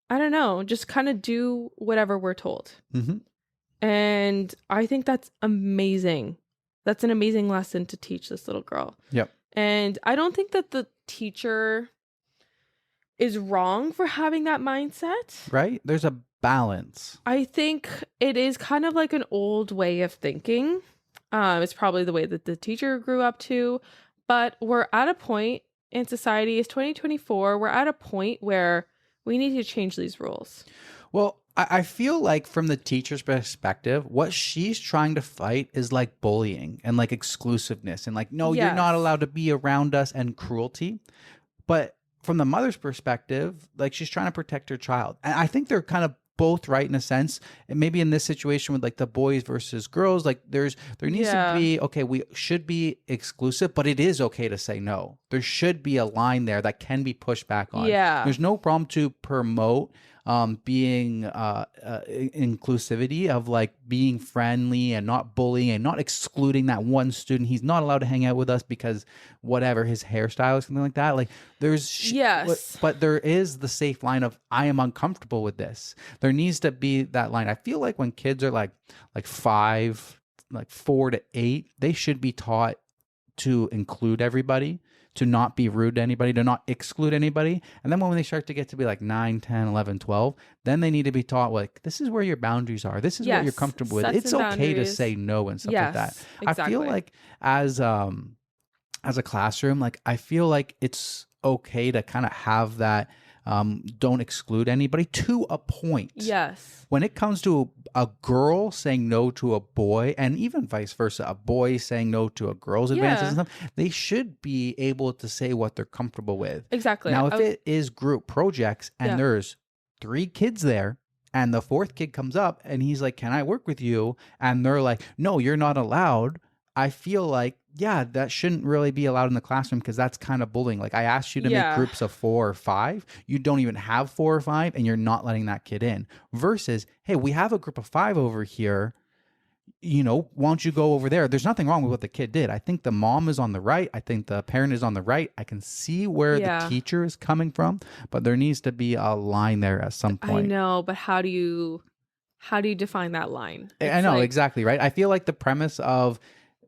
Speaker 2: I don't know, just kind of do whatever we're told.
Speaker 1: Mm-hmm.
Speaker 2: And I think that's amazing. That's an amazing lesson to teach this little girl.
Speaker 1: Yep.
Speaker 2: And I don't think that the teacher is wrong for having that mindset.
Speaker 1: Right? There's a balance.
Speaker 2: I think it is kind of like an old way of thinking. It's probably the way that the teacher grew up to. But we're at a point in society, it's 2024, we're at a point where we need to change these rules.
Speaker 1: Well, I feel like from the teacher's perspective, what she's trying to fight is like bullying and like exclusiveness and like, no, you're not allowed to be around us, and cruelty. But from the mother's perspective, like, she's trying to protect her child. And I think they're kind of both right in a sense. And maybe in this situation with like the boys versus girls, like there needs to be, okay, we should be exclusive, but it is okay to say no. There should be a line there that can be pushed back on.
Speaker 2: Yeah.
Speaker 1: There's no problem to promote being inclusivity of like being friendly and not bullying and not excluding that one student. He's not allowed to hang out with us because whatever his hairstyle is, something like that. Like there's but there is the safe line of I am uncomfortable with this. There needs to be that line. I feel like when kids are like 5, like 4 to 8, they should be taught to include everybody, to not be rude to anybody, to not exclude anybody. And then when they start to get to be like 9, 10, 11, 12, then they need to be taught like, this is where your boundaries are. This is what you're comfortable with. It's okay to say no and stuff like that.
Speaker 2: Exactly.
Speaker 1: I feel like as a classroom, like I feel like it's okay to kind of have that don't exclude anybody to a point.
Speaker 2: Yes.
Speaker 1: When it comes to a girl saying no to a boy, and even vice versa, a boy saying no to a girl's advances and stuff, they should be able to say what they're comfortable with.
Speaker 2: Exactly.
Speaker 1: Now, if it is group projects and there's 3 kids there, and the 4th kid comes up and he's like, can I work with you? And they're like, no, you're not allowed. I feel like, that shouldn't really be allowed in the classroom because that's kind of bullying. Like I asked you to make groups of 4 or 5. You don't even have 4 or 5 and you're not letting that kid in. Versus, hey, we have a group of 5 over here. You know, why don't you go over there? There's nothing wrong with what the kid did. I think the mom is on the right. I think the parent is on the right. I can see where the teacher is coming from, but there needs to be a line there at some point.
Speaker 2: I know, but how do you define that line?
Speaker 1: I know, exactly, right? I feel like the premise of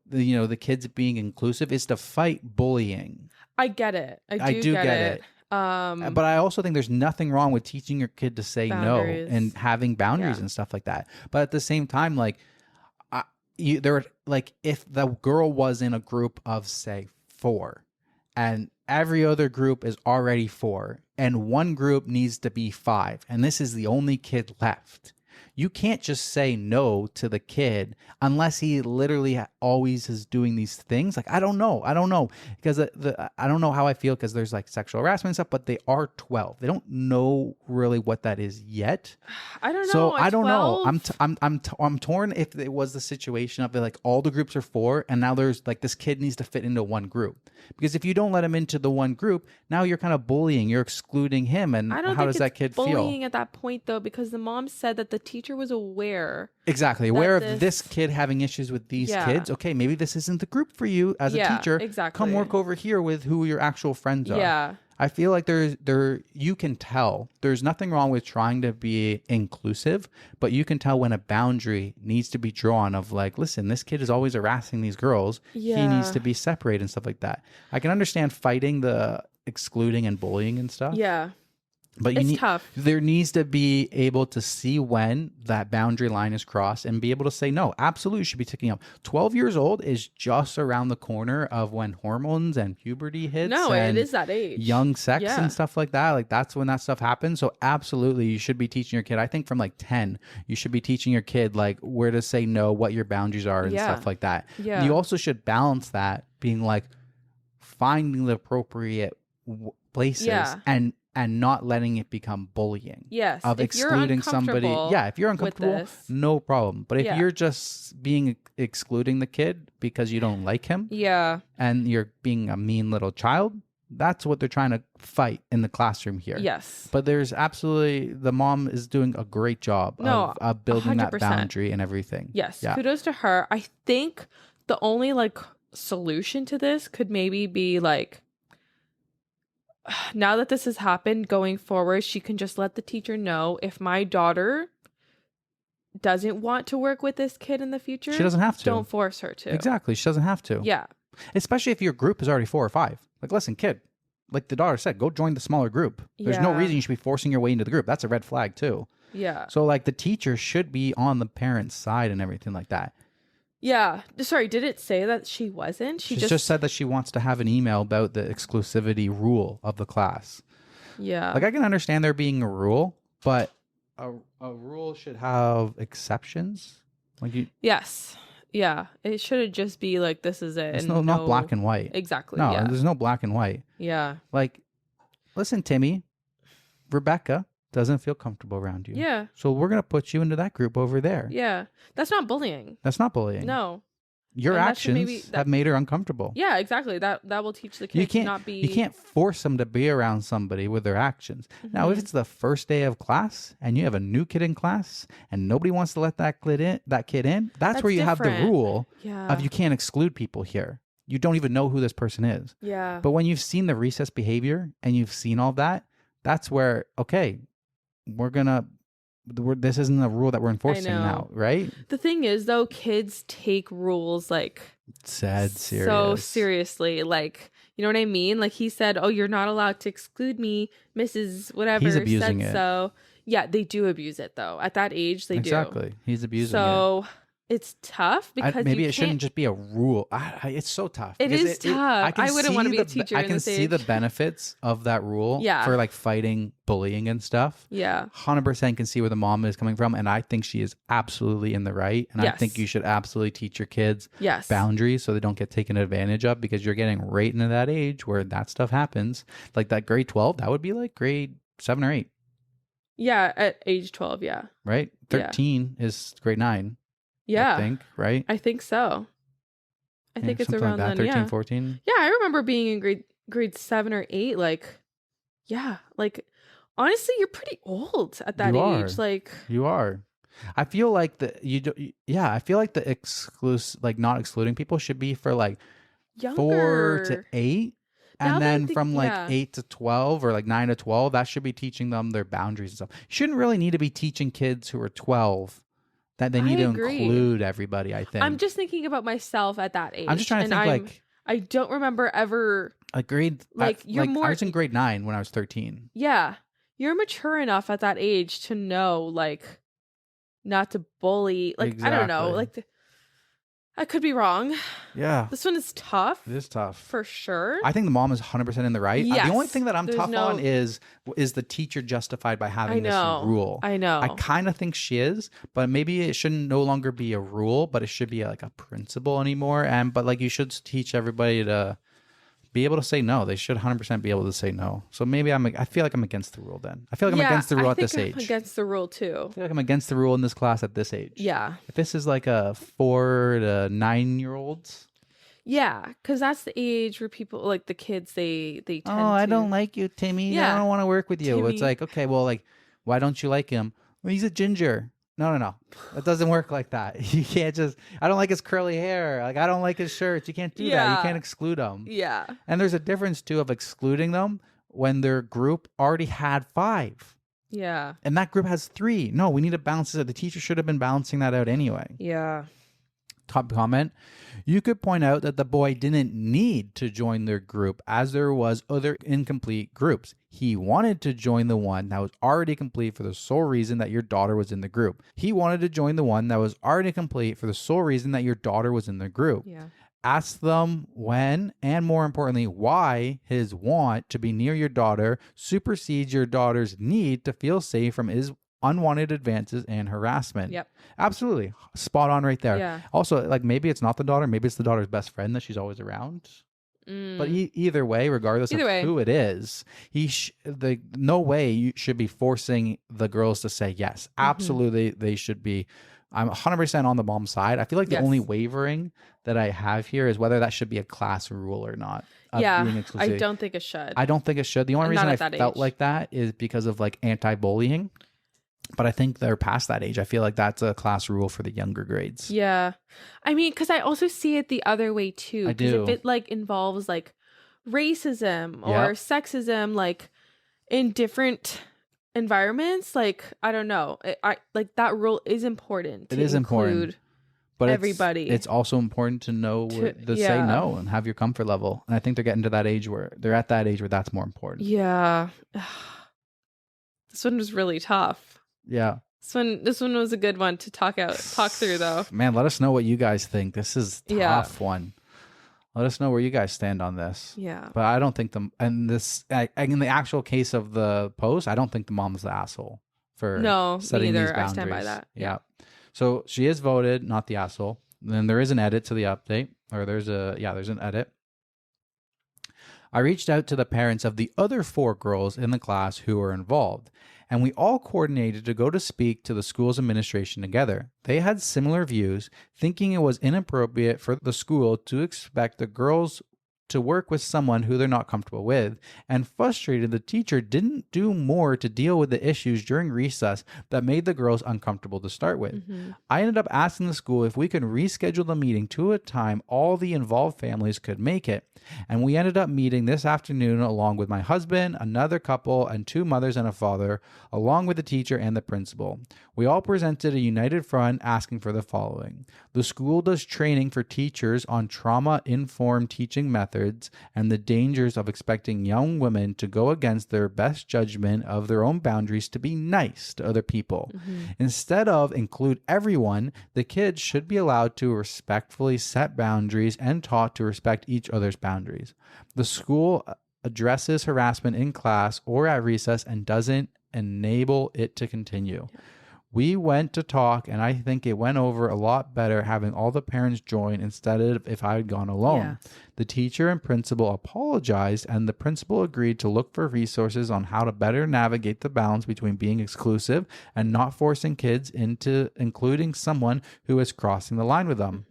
Speaker 1: the kids being inclusive is to fight bullying.
Speaker 2: I get it. I do get it.
Speaker 1: But I also think there's nothing wrong with teaching your kid to say
Speaker 2: boundaries.
Speaker 1: no and having boundaries and stuff like that. But at the same time, like if the girl was in a group of say 4 and every other group is already 4 and one group needs to be 5 and this is the only kid left, you can't just say no to the kid unless he literally always is doing these things. Like, I don't know because I don't know how I feel because there's like sexual harassment and stuff, but they are 12. They don't know really what that is yet.
Speaker 2: I don't know.
Speaker 1: So I don't know. I'm torn if it was the situation of like all the groups are 4 and now there's like this kid needs to fit into one group. Because if you don't let him into the one group, now you're kind of bullying, you're excluding him. And how does that kid feel?
Speaker 2: Bullying at that point though, because the mom said that the teacher was aware.
Speaker 1: Exactly. Aware of this kid having issues with these kids. Okay, maybe this isn't the group for you as a teacher.
Speaker 2: Exactly.
Speaker 1: Come work over here with who your actual friends are.
Speaker 2: Yeah.
Speaker 1: I feel like you can tell there's nothing wrong with trying to be inclusive, but you can tell when a boundary needs to be drawn of like, listen, this kid is always harassing these girls. He needs to be separated and stuff like that. I can understand fighting the excluding and bullying and stuff.
Speaker 2: Yeah.
Speaker 1: But
Speaker 2: tough.
Speaker 1: There needs to be able to see when that boundary line is crossed and be able to say no. Absolutely, you should be ticking up. 12 years old is just around the corner of when hormones and puberty hits.
Speaker 2: No,
Speaker 1: and
Speaker 2: it is that age.
Speaker 1: Young sex and stuff like that. Like that's when that stuff happens. So absolutely, you should be teaching your kid. I think from like 10, you should be teaching your kid like where to say no, what your boundaries are, and stuff like that.
Speaker 2: Yeah.
Speaker 1: You also should balance that, being like finding the appropriate places and not letting it become bullying.
Speaker 2: Yes.
Speaker 1: Of excluding somebody. Yeah, if you're uncomfortable, no problem. But if you're just being excluding the kid because you don't like him, and you're being a mean little child, that's what they're trying to fight in the classroom here.
Speaker 2: Yes.
Speaker 1: But there's absolutely, the mom is doing a great job of building 100%. That boundary and everything.
Speaker 2: Yes. Yeah. Kudos to her. I think the only like solution to this could maybe be like, now that this has happened, going forward, she can just let the teacher know if my daughter doesn't want to work with this kid in the future.
Speaker 1: She doesn't have to.
Speaker 2: Don't force her to.
Speaker 1: Exactly. She doesn't have to.
Speaker 2: Yeah.
Speaker 1: Especially if your group is already 4 or 5. Like, listen, kid, like the daughter said, go join the smaller group. There's no reason you should be forcing your way into the group. That's a red flag too.
Speaker 2: Yeah.
Speaker 1: So like the teacher should be on the parent's side and everything like that.
Speaker 2: Yeah. Sorry, did it say that she wasn't?
Speaker 1: She just said that she wants to have an email about the exclusivity rule of the class.
Speaker 2: Yeah.
Speaker 1: Like I can understand there being a rule, but a rule should have exceptions. Like you.
Speaker 2: Yes. Yeah. It shouldn't just be like, this is it.
Speaker 1: It's not black and white.
Speaker 2: Exactly.
Speaker 1: No, there's no black and white.
Speaker 2: Yeah.
Speaker 1: Like, listen, Timmy, Rebecca, doesn't feel comfortable around you.
Speaker 2: Yeah.
Speaker 1: So we're going to put you into that group over there.
Speaker 2: Yeah. That's not bullying.
Speaker 1: That's not bullying.
Speaker 2: No.
Speaker 1: Your
Speaker 2: And that should
Speaker 1: actions have made her uncomfortable.
Speaker 2: Yeah, exactly. That will teach the kid to not be.
Speaker 1: You can't force them to be around somebody with their actions. Now, if it's the first day of class and you have a new kid in class and nobody wants to let that kid in, that's where you have the rule of you can't exclude people here. You don't even know who this person is.
Speaker 2: Yeah.
Speaker 1: But when you've seen the recess behavior and you've seen all that, that's where, okay, this isn't a rule that we're enforcing now, right?
Speaker 2: The thing is, though, kids take rules like so seriously. Like, you know what I mean? Like he said, "Oh, you're not allowed to exclude me, Mrs. Whatever."
Speaker 1: He's abusing it.
Speaker 2: So yeah, they do abuse it though. At that age, they do.
Speaker 1: Exactly. He's abusing it.
Speaker 2: So it's tough because
Speaker 1: maybe it shouldn't just be a rule. It's so tough.
Speaker 2: It is tough. I wouldn't want to be a teacher.
Speaker 1: I can see the benefits of that rule for like fighting bullying and stuff.
Speaker 2: Yeah.
Speaker 1: 100% can see where the mom is coming from. And I think she is absolutely in the right. And I think you should absolutely teach your kids boundaries so they don't get taken advantage of, because you're getting right into that age where that stuff happens. Like that grade 12, that would be like grade 7 or 8.
Speaker 2: Yeah. At age 12. Yeah.
Speaker 1: Right. 13 is grade 9.
Speaker 2: Yeah.
Speaker 1: I think, right?
Speaker 2: I think so. I think it's around
Speaker 1: like that,
Speaker 2: then.
Speaker 1: 13, 14.
Speaker 2: Yeah, I remember being in grade 7 or 8. Like, yeah, like honestly, you're pretty old at that age. Like
Speaker 1: you are. I feel like I feel like the not excluding people should be for like
Speaker 2: younger.
Speaker 1: 4 to 8. And then from like 8 to 12 or like 9 to 12, that should be teaching them their boundaries and stuff. You shouldn't really need to be teaching kids who are 12 that they need to include everybody, I think.
Speaker 2: I'm just thinking about myself at that age.
Speaker 1: I'm just trying to think
Speaker 2: I don't remember ever
Speaker 1: I was in grade 9 when I was 13.
Speaker 2: Yeah. You're mature enough at that age to know like not to bully. Like exactly. I don't know. Like I could be wrong.
Speaker 1: Yeah.
Speaker 2: This one is tough.
Speaker 1: It is tough.
Speaker 2: For sure.
Speaker 1: I think the mom is 100% in the right.
Speaker 2: Yes.
Speaker 1: The only thing that I'm tough on is the teacher justified by having this rule?
Speaker 2: I know.
Speaker 1: I kind of think she is, but maybe it shouldn't no longer be a rule, but it should be like a principle anymore. But like you should teach everybody to be able to say no. They should 100% be able to say no. So maybe I feel like I'm against the rule then. I feel like I'm against the rule at this age.
Speaker 2: I'm against the rule too.
Speaker 1: I feel like I'm against the rule in this class at this age.
Speaker 2: Yeah.
Speaker 1: If this is like a 4 to 9-year-olds.
Speaker 2: Yeah, because that's the age where people, like the kids, they tend to...
Speaker 1: I don't like you, Timmy. Yeah. I don't want to work with you. Timmy. It's like, okay, well, like, why don't you like him? Well, he's a ginger. No. That doesn't work like that. You can't just, I don't like his curly hair. Like, I don't like his shirts. You can't do that. You can't exclude them.
Speaker 2: Yeah.
Speaker 1: And there's a difference, too, of excluding them when their group already had 5.
Speaker 2: Yeah.
Speaker 1: And that group has 3. No, we need to balance it. The teacher should have been balancing that out anyway.
Speaker 2: Yeah.
Speaker 1: Top comment. You could point out that the boy didn't need to join their group as there was other incomplete groups. He wanted to join the one that was already complete for the sole reason that your daughter was in the group. He wanted to join the one that was already complete for the sole reason that your daughter was in the group.
Speaker 2: Yeah.
Speaker 1: Ask them when, and more importantly, why his want to be near your daughter supersedes your daughter's need to feel safe from his unwanted advances and harassment.
Speaker 2: Yep.
Speaker 1: Absolutely. Spot on right there.
Speaker 2: Yeah.
Speaker 1: Also, like maybe it's not the daughter, maybe it's the daughter's best friend that she's always around. But either way, regardless of who it is, no way you should be forcing the girls to say yes. Absolutely, they should be. I'm 100% on the mom's side. I feel like the only wavering that I have here is whether that should be a class rule or not.
Speaker 2: Yeah, I don't think it should.
Speaker 1: I don't think it should. The only reason I felt like that is because of like anti-bullying. But I think they're past that age. I feel like that's a class rule for the younger grades.
Speaker 2: Yeah. I mean, because I also see it the other way too.
Speaker 1: I do.
Speaker 2: If it like involves like racism or sexism, like in different environments, like I don't know. I like that rule is important.
Speaker 1: It is important. But
Speaker 2: everybody.
Speaker 1: It's also important to know to say no and have your comfort level. And I think they're getting to that age where they're at that age where that's more important.
Speaker 2: Yeah. This one was really tough.
Speaker 1: Yeah.
Speaker 2: This one was a good one to talk through though.
Speaker 1: Man, let us know what you guys think. This is a tough one. Let us know where you guys stand on this.
Speaker 2: Yeah.
Speaker 1: But I don't think in the actual case of the post, I don't think the mom's the asshole for setting these boundaries. I stand by that.
Speaker 2: Yeah.
Speaker 1: So she is voted, not the asshole. Then there is an edit to the update, or there's an edit. I reached out to the parents of the other 4 girls in the class who were involved, and we all coordinated to go to speak to the school's administration together. They had similar views, thinking it was inappropriate for the school to expect the girls to work with someone who they're not comfortable with, and frustrated the teacher didn't do more to deal with the issues during recess that made the girls uncomfortable to start with. I ended up asking the school if we could reschedule the meeting to a time all the involved families could make it, and we ended up meeting this afternoon along with my husband, another couple, and 2 mothers and a father, along with the teacher and the principal. We all presented a united front asking for the following. The school does training for teachers on trauma-informed teaching methods and the dangers of expecting young women to go against their best judgment of their own boundaries to be nice to other people. Instead of include everyone, the kids should be allowed to respectfully set boundaries and taught to respect each other's boundaries. The school addresses harassment in class or at recess and doesn't enable it to continue. We went to talk, and I think it went over a lot better having all the parents join instead of if I had gone alone.
Speaker 2: Yes.
Speaker 1: The teacher and principal apologized, and the principal agreed to look for resources on how to better navigate the balance between being exclusive and not forcing kids into including someone who is crossing the line with them.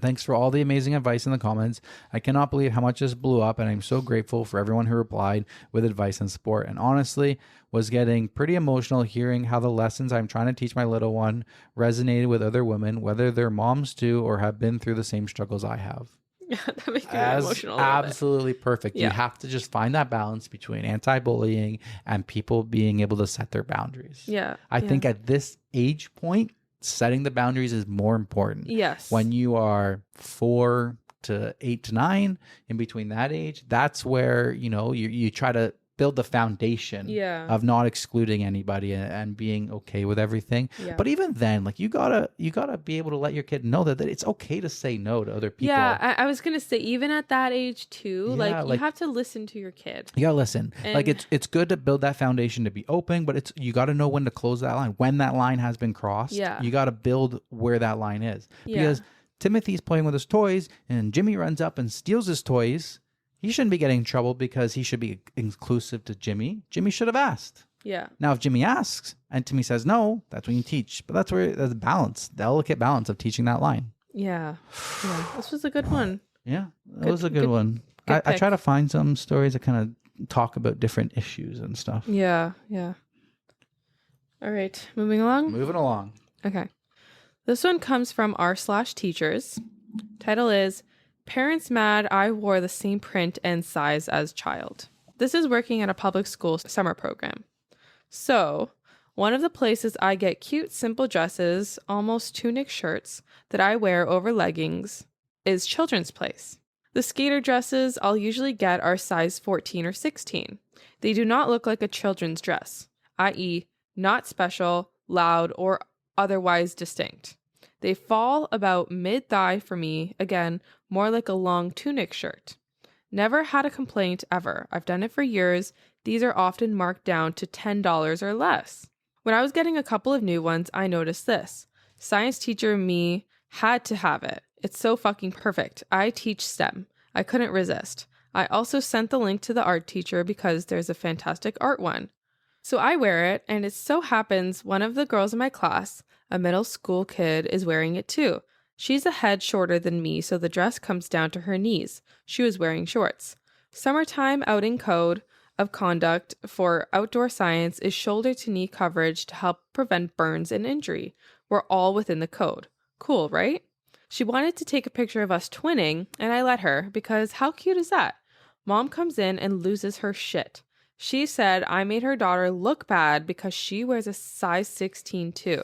Speaker 1: Thanks for all the amazing advice in the comments. I cannot believe how much this blew up, and I'm so grateful for everyone who replied with advice and support. And honestly, was getting pretty emotional hearing how the lessons I'm trying to teach my little one resonated with other women, whether they're moms too or have been through the same struggles I have.
Speaker 2: Yeah, that makes me emotional.
Speaker 1: Absolutely perfect.
Speaker 2: Yeah.
Speaker 1: You have to just find that balance between anti-bullying and people being able to set their boundaries.
Speaker 2: Yeah.
Speaker 1: I think at this age point, setting the boundaries is more important.
Speaker 2: Yes.
Speaker 1: When you are 4 to 8 to 9, in between that age, that's where, you try to build the foundation of not excluding anybody and being okay with everything.
Speaker 2: Yeah.
Speaker 1: But even then, like you gotta be able to let your kid know that it's okay to say no to other people.
Speaker 2: Yeah, I was gonna say even at that age too, you have to listen to your kid.
Speaker 1: You gotta listen.
Speaker 2: And
Speaker 1: it's good to build that foundation to be open, but you gotta know when to close that line. When that line has been crossed, you gotta build where that line is. Because Timothy's playing with his toys and Jimmy runs up and steals his toys. He shouldn't be getting in trouble because he should be inclusive to Jimmy. Jimmy should have asked.
Speaker 2: Yeah.
Speaker 1: Now, if Jimmy asks and Timmy says no, that's when you teach. But that's where the balance, the delicate balance of teaching that line.
Speaker 2: Yeah. This was a good one.
Speaker 1: Yeah, that was a good one. I try to find some stories that kind of talk about different issues and stuff.
Speaker 2: Yeah. All right. Moving along. Okay. This one comes from r/teachers. Title is Parents Mad I Wore the Same Print and Size as Child. This is working at a public school summer program. So, one of the places I get cute, simple dresses, almost tunic shirts that I wear over leggings is Children's Place. The skater dresses I'll usually get are size 14 or 16. They do not look like a children's dress, i.e., not special, loud, or otherwise distinct. They fall about mid-thigh for me, again, more like a long tunic shirt. Never had a complaint ever. I've done it for years. These are often marked down to $10 or less. When I was getting a couple of new ones, I noticed this. Science teacher me had to have it. It's so fucking perfect. I teach STEM. I couldn't resist. I also sent the link to the art teacher because there's a fantastic art one. So I wear it, and it so happens one of the girls in my class, a middle school kid, is wearing it too. She's a head shorter than me, so the dress comes down to her knees. She was wearing shorts. Summertime outing code of conduct for outdoor science is shoulder to knee coverage to help prevent burns and injury. We're all within the code. Cool, right? She wanted to take a picture of us twinning, and I let her because how cute is that? Mom comes in and loses her shit. She said I made her daughter look bad because she wears a size 16 too.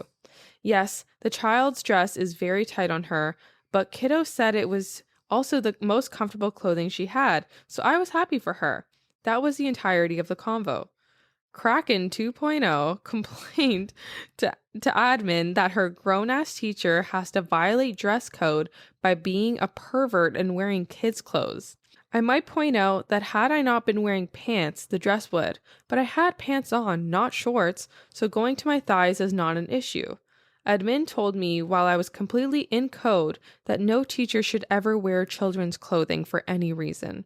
Speaker 2: Yes, the child's dress is very tight on her, but kiddo said it was also the most comfortable clothing she had, so I was happy for her. That was the entirety of the convo. Kraken 2.0 complained to admin that her grown-ass teacher has to violate dress code by being a pervert and wearing kids' clothes. I might point out that had I not been wearing pants, the dress would, but I had pants on, not shorts, so going to my thighs is not an issue. Admin told me while I was completely in code that no teacher should ever wear children's clothing for any reason.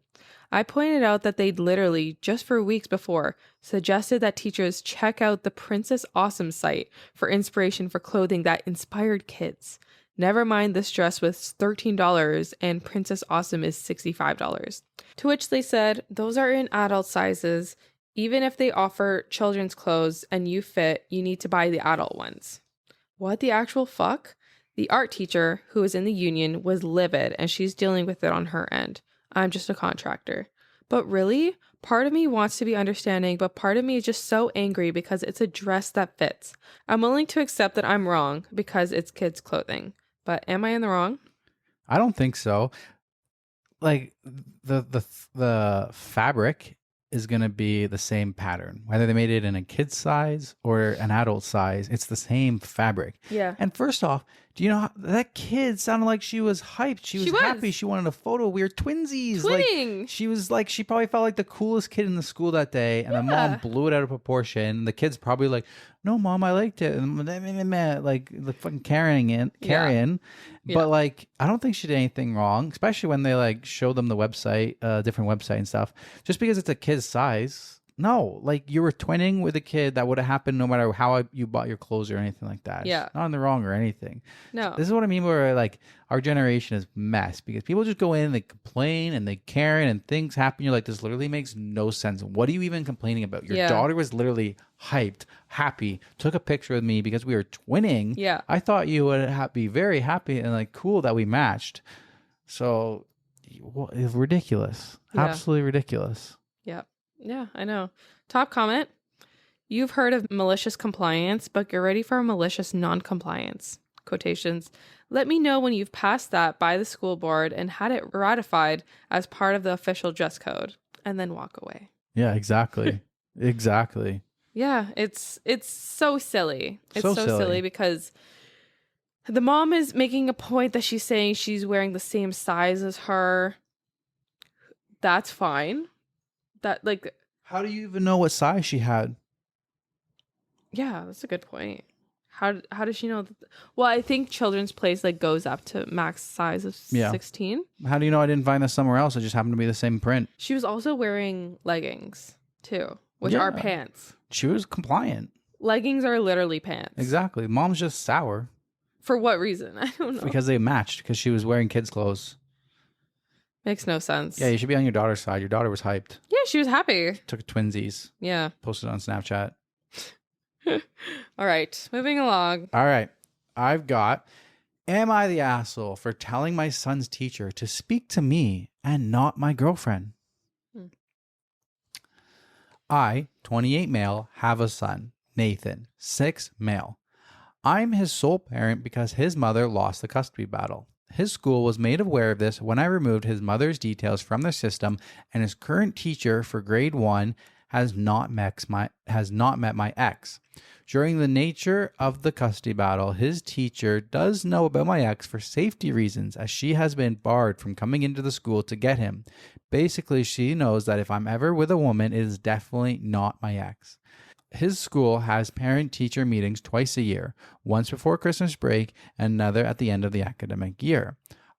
Speaker 2: I pointed out that they'd literally, just for weeks before, suggested that teachers check out the Princess Awesome site for inspiration for clothing that inspired kids. Never mind, this dress was $13 and Princess Awesome is $65. To which they said, those are in adult sizes. Even if they offer children's clothes and you fit, you need to buy the adult ones. What the actual fuck? The art teacher, who was in the union, was livid and she's dealing with it on her end. I'm just a contractor. But really, part of me wants to be understanding, but part of me is just so angry because it's a dress that fits. I'm willing to accept that I'm wrong because it's kids' clothing. But am I in the wrong?
Speaker 1: I don't think so. Like the fabric is going to be the same pattern, whether they made it in a kid's size or an adult size. It's the same fabric.
Speaker 2: Yeah.
Speaker 1: And first off, do you know how, that kid sounded like she was hyped. She was happy. She wanted a photo. We were twinsies.
Speaker 2: Twinning.
Speaker 1: Like, she was like, she probably felt like the coolest kid in the school that day. And the mom blew it out of proportion. The kid's probably like, no, mom, I liked it. And like fucking carrying.
Speaker 2: Yeah.
Speaker 1: But like, I don't think she did anything wrong, especially when they like show them the website, different website and stuff. Just because it's a kid's size. No, like you were twinning with a kid, that would have happened no matter how you bought your clothes or anything like that.
Speaker 2: Yeah.
Speaker 1: It's not in the wrong or anything.
Speaker 2: No.
Speaker 1: This is what I mean where like our generation is mess because people just go in, they complain and they Karen and things happen. You're like, this literally makes no sense. What are you even complaining about? Your daughter was literally hyped, happy, took a picture with me because we were twinning.
Speaker 2: Yeah.
Speaker 1: I thought you would be very happy and like cool that we matched. So it's ridiculous.
Speaker 2: Yeah.
Speaker 1: Absolutely ridiculous.
Speaker 2: Yeah. Yeah, I know. Top comment. You've heard of malicious compliance, but get ready for a malicious non-compliance. Quotations. Let me know when you've passed that by the school board and had it ratified as part of the official dress code, and then walk away.
Speaker 1: Yeah, exactly. Exactly.
Speaker 2: Yeah, it's so silly. It's
Speaker 1: So
Speaker 2: so
Speaker 1: silly.
Speaker 2: silly because the mom is making a point that she's saying she's wearing the same size as her. That's fine. That like,
Speaker 1: how do you even know what size she had?
Speaker 2: yeah, that's a good point. How does she know? Well, I think Children's Place like goes up to max size of 16.
Speaker 1: How do you know I didn't find this somewhere else? It just happened to be the same print.
Speaker 2: She was also wearing leggings too, which are pants.
Speaker 1: She was compliant.
Speaker 2: Leggings are literally pants.
Speaker 1: Exactly. Mom's just sour.
Speaker 2: For what reason? I don't know.
Speaker 1: Because they matched, because she was wearing kids' clothes.
Speaker 2: Makes no sense.
Speaker 1: Yeah, you should be on your daughter's side. Your daughter was hyped.
Speaker 2: Yeah, she was happy.
Speaker 1: Took twinsies.
Speaker 2: Yeah.
Speaker 1: Posted on Snapchat.
Speaker 2: All right. Moving along.
Speaker 1: All right. I've got, am I the asshole for telling my son's teacher to speak to me and not my girlfriend? I, 28 male, have a son, Nathan, 6 male. I'm his sole parent because his mother lost the custody battle. His school was made aware of this when I removed his mother's details from their system, and his current teacher for grade 1 has not met my ex. During the nature of the custody battle, his teacher does know about my ex for safety reasons, as she has been barred from coming into the school to get him. Basically, she knows that if I'm ever with a woman, it is definitely not my ex. His school has parent-teacher meetings twice a year, once before Christmas break and another at the end of the academic year.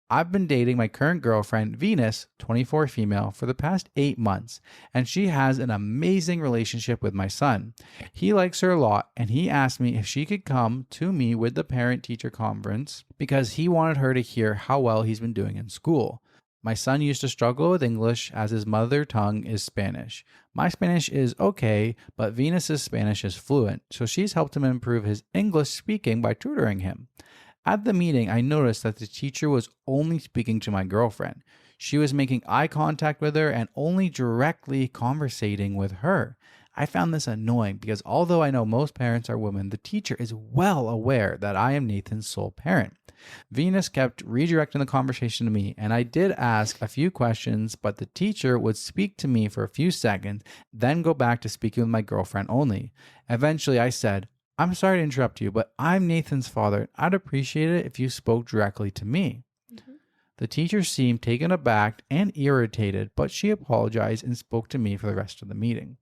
Speaker 1: I've been dating my current girlfriend, Venus, 24 female, for the past 8 months, and she has an amazing relationship with my son. He likes her a lot, and he asked me if she could come to me with the parent-teacher conference because he wanted her to hear how well he's been doing in school. My son used to struggle with English as his mother tongue is Spanish. My Spanish is okay, but Venus's Spanish is fluent, so she's helped him improve his English speaking by tutoring him. At the meeting, I noticed that the teacher was only speaking to my girlfriend. She was making eye contact with her and only directly conversating with her. I found this annoying because although I know most parents are women, the teacher is well aware that I am Nathan's sole parent. Venus kept redirecting the conversation to me, and I did ask a few questions, but the teacher would speak to me for a few seconds, then go back to speaking with my girlfriend only. Eventually, I said, I'm sorry to interrupt you, but I'm Nathan's father. I'd appreciate it if you spoke directly to me. The teacher seemed taken aback and irritated, but she apologized and spoke to me for the rest of the meeting.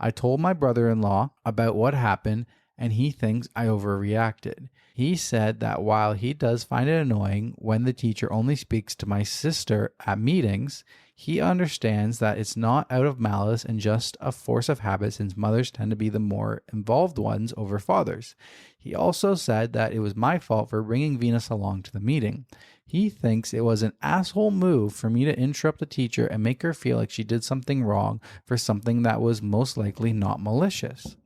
Speaker 1: I told my brother-in-law about what happened, and he thinks I overreacted. He said that while he does find it annoying when the teacher only speaks to my sister at meetings, he understands that it's not out of malice and just a force of habit since mothers tend to be the more involved ones over fathers. He also said that it was my fault for bringing Venus along to the meeting. He thinks it was an asshole move for me to interrupt the teacher and make her feel like she did something wrong for something that was most likely not malicious.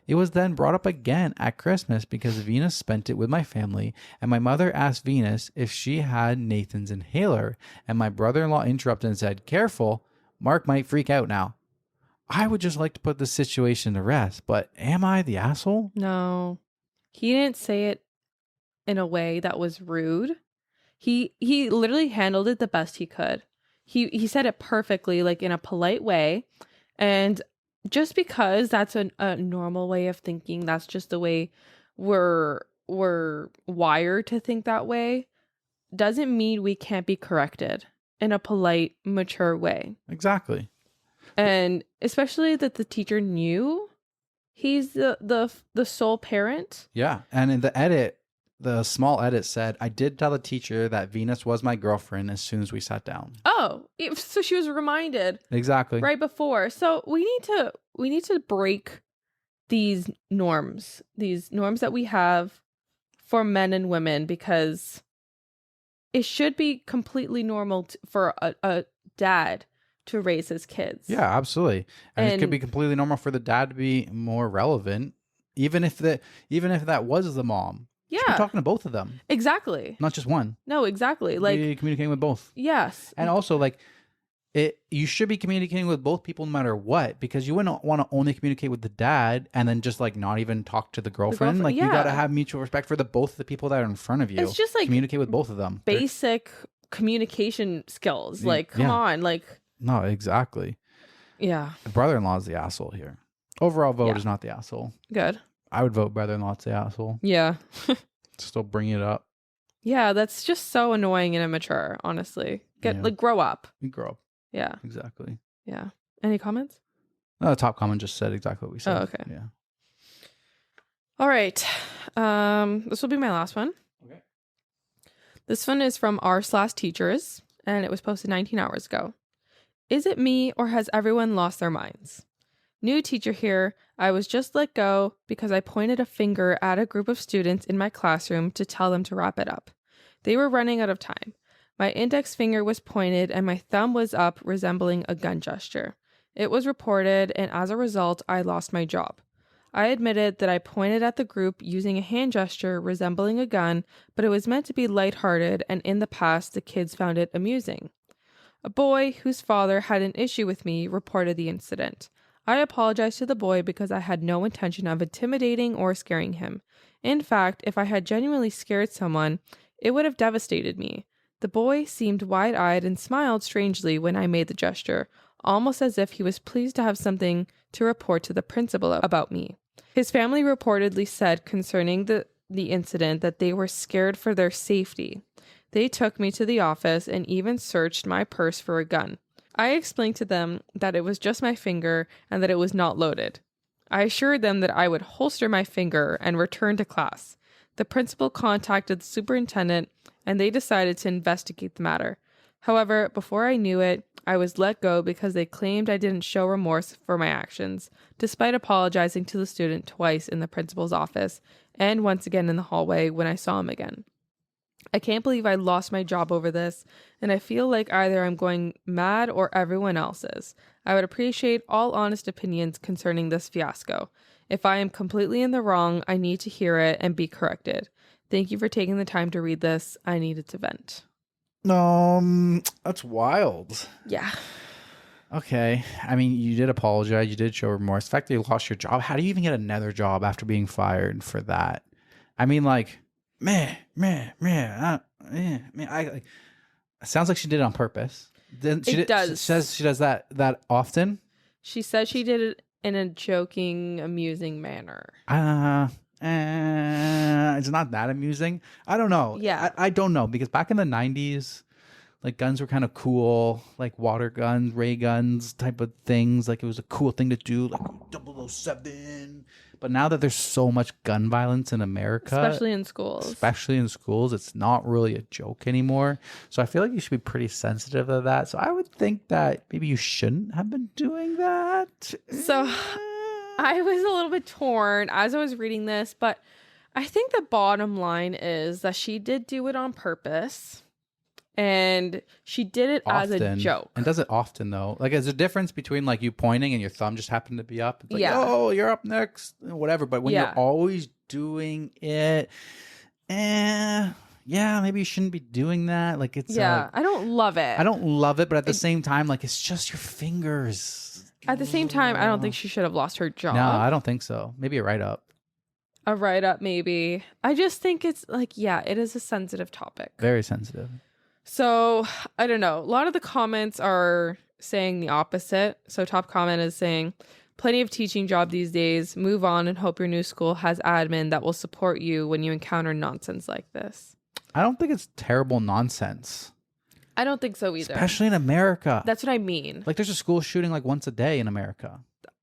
Speaker 1: It was then brought up again at Christmas because Venus spent it with my family, and my mother asked Venus if she had Nathan's inhaler, and my brother-in-law interrupted and said, "Careful, Mark might freak out now." I would just like to put this situation to rest, but am I the asshole?
Speaker 2: No. He didn't say it in a way that was rude. He literally handled it the best he could. He said it perfectly, like in a polite way. And just because that's a normal way of thinking, that's just the way we're wired to think that way, doesn't mean we can't be corrected in a polite, mature way.
Speaker 1: Exactly.
Speaker 2: And especially that the teacher knew he's the sole parent.
Speaker 1: Yeah. And in the edit, the small edit said, "I did tell the teacher that Venus was my girlfriend as soon as we sat down."
Speaker 2: Oh, so she was reminded
Speaker 1: Exactly.
Speaker 2: right before. So we need to break these norms that we have for men and women, because it should be completely normal for a dad to raise his kids.
Speaker 1: Yeah, absolutely. And it could be completely normal for the dad to be more relevant, even if that was the mom.
Speaker 2: Yeah.
Speaker 1: You're talking to both of them.
Speaker 2: Exactly.
Speaker 1: Not just one.
Speaker 2: No, exactly. Like,
Speaker 1: you're communicating with both.
Speaker 2: Yes.
Speaker 1: And also, like, you should be communicating with both people no matter what, because you wouldn't want to only communicate with the dad and then just like not even talk to the girlfriend. Like, you got to have mutual respect for both the people that are in front of you.
Speaker 2: It's just like
Speaker 1: communicate with both of them.
Speaker 2: Basic communication skills. Like, come on. Like,
Speaker 1: no, exactly.
Speaker 2: Yeah.
Speaker 1: The brother-in-law is the asshole here. Overall vote is not the asshole.
Speaker 2: Good.
Speaker 1: I would vote brother-in-law is the asshole.
Speaker 2: Yeah.
Speaker 1: Still bring it up.
Speaker 2: Yeah, that's just so annoying and immature, honestly. Like, grow up.
Speaker 1: You grow up.
Speaker 2: Yeah.
Speaker 1: Exactly.
Speaker 2: Yeah. Any comments?
Speaker 1: No, the top comment just said exactly what we said.
Speaker 2: Oh, okay.
Speaker 1: Yeah.
Speaker 2: All right. This will be my last one.
Speaker 1: Okay.
Speaker 2: This one is from r/teachers, and it was posted 19 hours ago. Is it me, or has everyone lost their minds? New teacher here. I was just let go because I pointed a finger at a group of students in my classroom to tell them to wrap it up. They were running out of time. My index finger was pointed and my thumb was up, resembling a gun gesture. It was reported, and as a result, I lost my job. I admitted that I pointed at the group using a hand gesture resembling a gun, but it was meant to be lighthearted, and in the past, the kids found it amusing. A boy whose father had an issue with me reported the incident. I apologized to the boy because I had no intention of intimidating or scaring him. In fact, if I had genuinely scared someone, it would have devastated me. The boy seemed wide-eyed and smiled strangely when I made the gesture, almost as if he was pleased to have something to report to the principal about me. His family reportedly said concerning the incident that they were scared for their safety. They took me to the office and even searched my purse for a gun. I explained to them that it was just my finger and that it was not loaded. I assured them that I would holster my finger and return to class. The principal contacted the superintendent and they decided to investigate the matter. However, before I knew it, I was let go because they claimed I didn't show remorse for my actions, despite apologizing to the student twice in the principal's office and once again in the hallway when I saw him again. I can't believe I lost my job over this, and I feel like either I'm going mad or everyone else is. I would appreciate all honest opinions concerning this fiasco. If I am completely in the wrong, I need to hear it and be corrected. Thank you for taking the time to read this. I needed to vent.
Speaker 1: That's wild.
Speaker 2: Yeah.
Speaker 1: Okay. I mean, you did apologize. You did show remorse. The fact that you lost your job, how do you even get another job after being fired for that? I mean, like, it sounds like she did it on purpose. It does. She says she does that often.
Speaker 2: She says she did it in a joking, amusing manner.
Speaker 1: It's not that amusing. I don't know.
Speaker 2: Yeah.
Speaker 1: I don't know, because back in the 90s like guns were kind of cool, like water guns, ray guns type of things. Like it was a cool thing to do, like 007. But now that there's so much gun violence in America,
Speaker 2: especially in schools, it's not really a joke anymore. So I feel like you should be pretty sensitive to that. So I would think that maybe you shouldn't have been doing that. So I was a little bit torn as I was reading this, but I think the bottom line is that she did do it on purpose. And she did it as a joke.
Speaker 1: And does it often, though? Like, is there a difference between, like, you pointing and your thumb just happened to be up? It's like, oh, you're up next, whatever. But when you're always doing it, yeah, maybe you shouldn't be doing that. Like, it's...
Speaker 2: I don't love it.
Speaker 1: I don't love it, but at the same time, like, it's just your fingers.
Speaker 2: At the same time, I don't think she should have lost her job.
Speaker 1: No, I don't think so. Maybe a write-up.
Speaker 2: A write-up, maybe. I just think it's, like, it is a sensitive topic.
Speaker 1: Very sensitive.
Speaker 2: So, I don't know. A lot of the comments are saying the opposite. So, top comment is saying, plenty of teaching job these days. Move on and hope your new school has admin that will support you when you encounter nonsense like this.
Speaker 1: I don't think it's terrible nonsense.
Speaker 2: I don't think so either.
Speaker 1: Especially in America.
Speaker 2: That's what I mean.
Speaker 1: Like, there's a school shooting like once a day in America.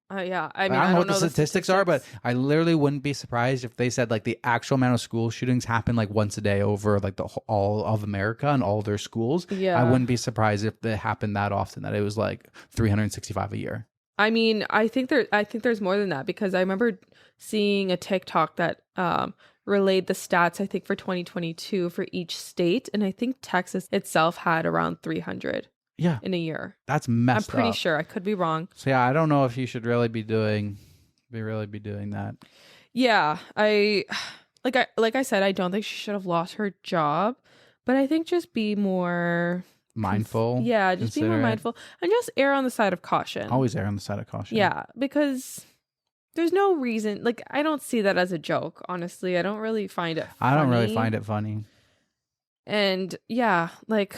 Speaker 2: Yeah, I mean,
Speaker 1: I don't know what the statistics are, but I literally wouldn't be surprised if they said like the actual amount of school shootings happen like once a day over like all of America and all their schools.
Speaker 2: Yeah,
Speaker 1: I wouldn't be surprised if they happened that often, that it was like 365 a year.
Speaker 2: I mean, I think there's more than that, because I remember seeing a TikTok that relayed the stats, I think, for 2022 for each state, and I think Texas itself had around 300.
Speaker 1: Yeah,
Speaker 2: in a year.
Speaker 1: That's messed up.
Speaker 2: I'm pretty sure. I could be wrong.
Speaker 1: So yeah, I don't know if you should really be doing that.
Speaker 2: Yeah, like I said, I don't think she should have lost her job, but I think just be more
Speaker 1: mindful.
Speaker 2: Just be more mindful and just err on the side of caution.
Speaker 1: Always err on the side of caution.
Speaker 2: Yeah, because there's no reason. Like, I don't see that as a joke. Honestly, I don't really find it funny.
Speaker 1: I don't really find it funny.
Speaker 2: And yeah, like,